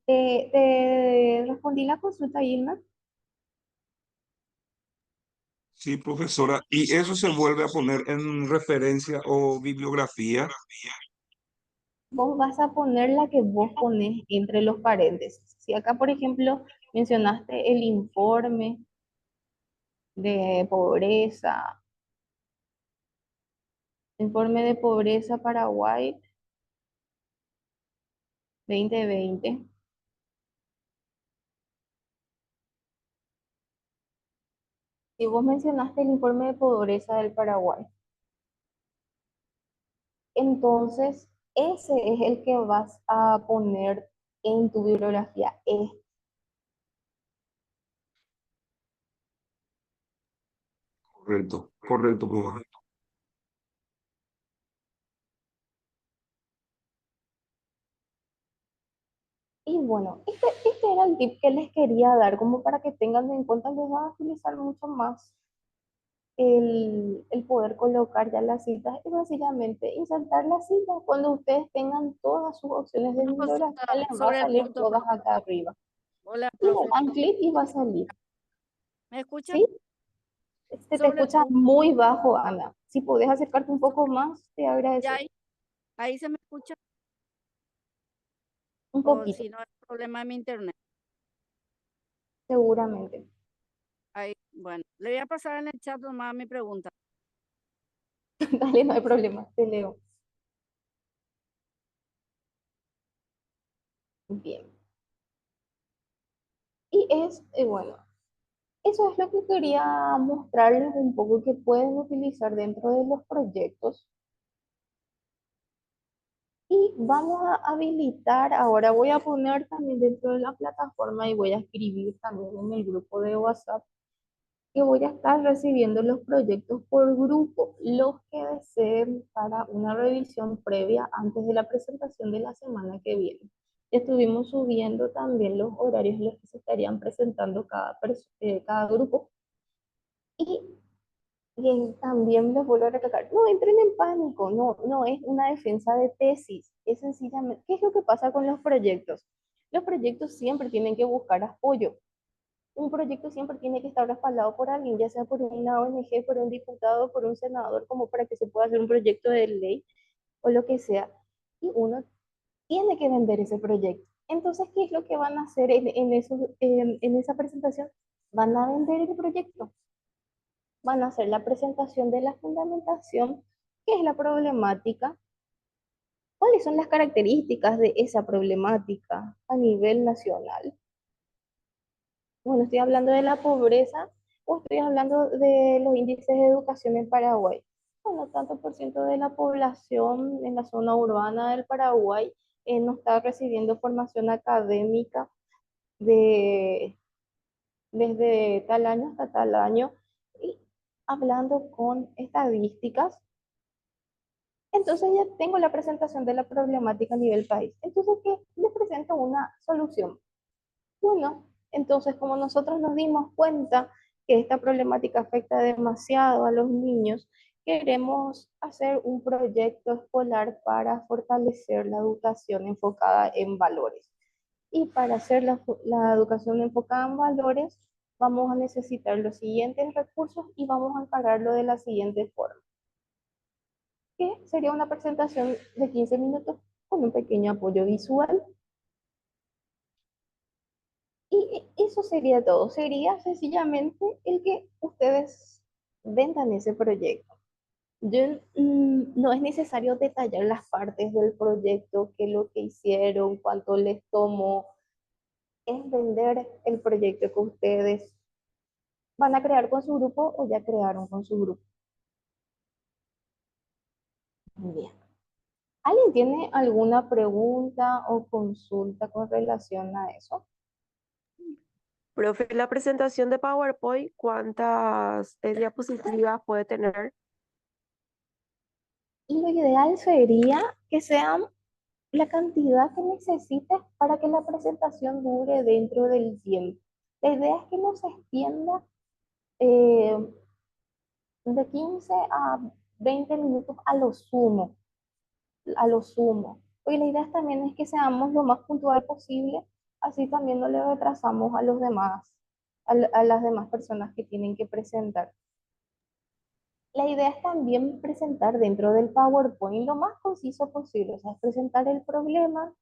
Te respondí la consulta, Irma. Sí, profesora. ¿Y eso se vuelve a poner en referencia o bibliografía? Vos vas a poner la que vos pones entre los paréntesis. Si acá, por ejemplo, mencionaste el de pobreza, informe de pobreza Paraguay 2020. Si vos mencionaste el informe de pobreza del Paraguay, entonces ese es el que vas a poner en tu bibliografía. Correcto, correcto, profe. Y bueno, este era el tip que les quería dar, como para que tengan en cuenta, les va a utilizar mucho más el poder colocar ya las citas y básicamente insertar las citas. Cuando ustedes tengan todas sus opciones de Una bibliografía, cosita les va a sobre el salir punto, todas profe. acá arriba. Hola, Y le profe. dan clic y va a salir. ¿Me escucha? ¿Sí? Se te Sobre el escucha punto, muy bajo, Ana. Si podés acercarte un poco sobre, más, te ya agradecería ahí se me escucha, un o poquito, si no es problema de mi internet. seguramente. Ahí, bueno, le voy a pasar en el chat nomás mi pregunta. Dale, no hay problema, te leo. Bien. Y bueno, eso es lo que quería mostrarles un poco que pueden utilizar dentro de los proyectos. Y vamos a habilitar, ahora voy a poner también dentro de la plataforma y voy a escribir también en el grupo de WhatsApp que voy a estar recibiendo los proyectos por grupo, los que deseen para una revisión previa antes de la presentación de la semana que viene. Estuvimos subiendo también los horarios en los que se estarían presentando cada grupo y también les vuelvo a recalcar, no entren en pánico, no es una defensa de tesis, es sencillamente, ¿qué es lo que pasa con los proyectos? Los proyectos siempre tienen que buscar apoyo. Un proyecto siempre tiene que estar respaldado por alguien, ya sea por una ONG, por un diputado, por un senador, como para que se pueda hacer un proyecto de ley o lo que sea. Y uno tiene que vender ese proyecto. Entonces, ¿qué es lo que van a hacer en esa presentación? Van a vender el proyecto, van a hacer la presentación de la fundamentación, qué es la problemática, cuáles son las características de esa problemática a nivel nacional. Bueno, estoy hablando de la pobreza o estoy hablando de los índices de educación en Paraguay. Bueno, tanto por ciento de la población en la zona urbana del Paraguay no está recibiendo formación académica de, desde tal año hasta tal año. Y hablando con estadísticas, entonces ya tengo la presentación de la problemática a nivel país. Entonces, ¿qué? Les presento una solución. Bueno, entonces como nosotros nos dimos cuenta que esta problemática afecta demasiado a los niños, queremos hacer un proyecto escolar para fortalecer la educación enfocada en valores. Y para hacer la educación enfocada en valores, vamos a necesitar los siguientes recursos y vamos a encargarlo de la siguiente forma, que sería una presentación de 15 minutos con un pequeño apoyo visual. Y eso sería todo. Sería sencillamente el que ustedes vendan ese proyecto. No es necesario detallar las partes del proyecto, qué es lo que hicieron, cuánto les tomó. Es vender el proyecto que ustedes van a crear con su grupo o ya crearon con su grupo. Bien. ¿Alguien tiene alguna pregunta o consulta con relación a eso? Profe, la presentación de PowerPoint, ¿cuántas diapositivas puede tener? Y lo ideal sería que sean la cantidad que necesites para que la presentación dure dentro del tiempo. La idea es que no se extienda eh, de 15 a 20 minutos a lo sumo. Porque la idea también es que seamos lo más puntual posible, así también no le retrasamos a los demás, a las demás personas que tienen que presentar. La idea es también presentar dentro del PowerPoint lo más conciso posible, o sea, es presentar el problema,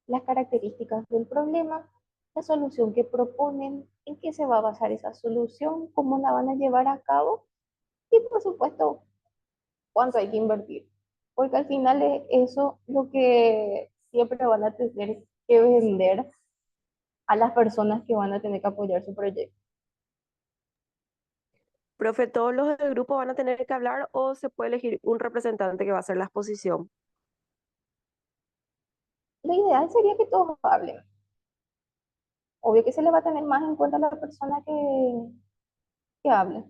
las características del problema, la solución que proponen, en qué se va a basar esa solución, cómo la van a llevar a cabo y por supuesto cuánto hay que invertir. Porque al final es eso lo que siempre van a tener que vender a las personas que van a tener que apoyar su proyecto. Profe, ¿todos los del grupo van a tener que hablar o se puede elegir un representante que va a hacer la exposición? Lo ideal sería que todos hablen. Obvio que se le va a tener más en cuenta a la persona que hable.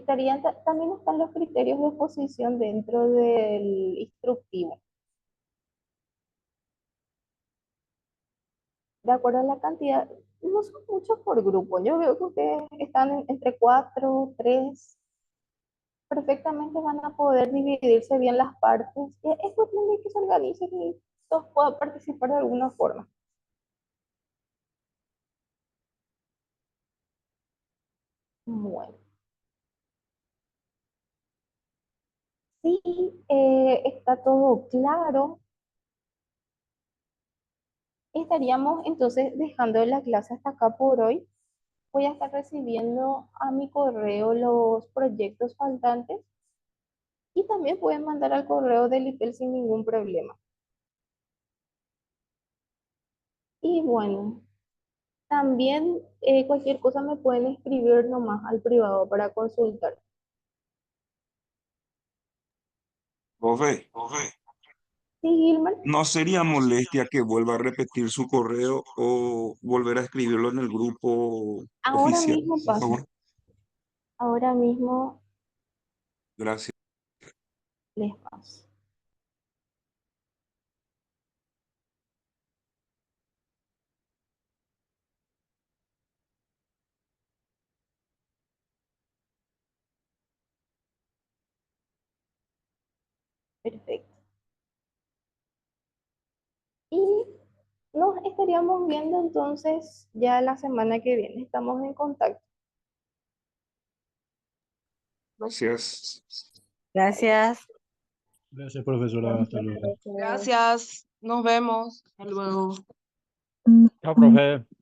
También están los criterios de exposición dentro del instructivo. de acuerdo a la cantidad, no son muchos por grupo. Yo veo que ustedes están entre 4, 3, perfectamente van a poder dividirse bien las partes. Y es cuestión de que se organicen y todos puedan participar de alguna forma. Bueno, sí, está todo claro. Estaríamos entonces dejando la clase hasta acá por hoy. Voy a estar recibiendo a mi correo los proyectos faltantes y también pueden mandar al correo del IPEL sin ningún problema. Y bueno, también cualquier cosa me pueden escribir nomás al privado para consultar. Profe, Sí, Gilmer. ¿no sería molestia que vuelva a repetir su correo o volver a escribirlo en el grupo Ahora oficial, mismo por pasa. favor? Ahora mismo Gracias. les paso. Perfecto. Y nos estaríamos viendo entonces ya la semana que viene. Estamos en contacto. Gracias. Gracias. Gracias, profesora. Hasta luego. Gracias. Nos vemos. Hasta luego. Chao, profe.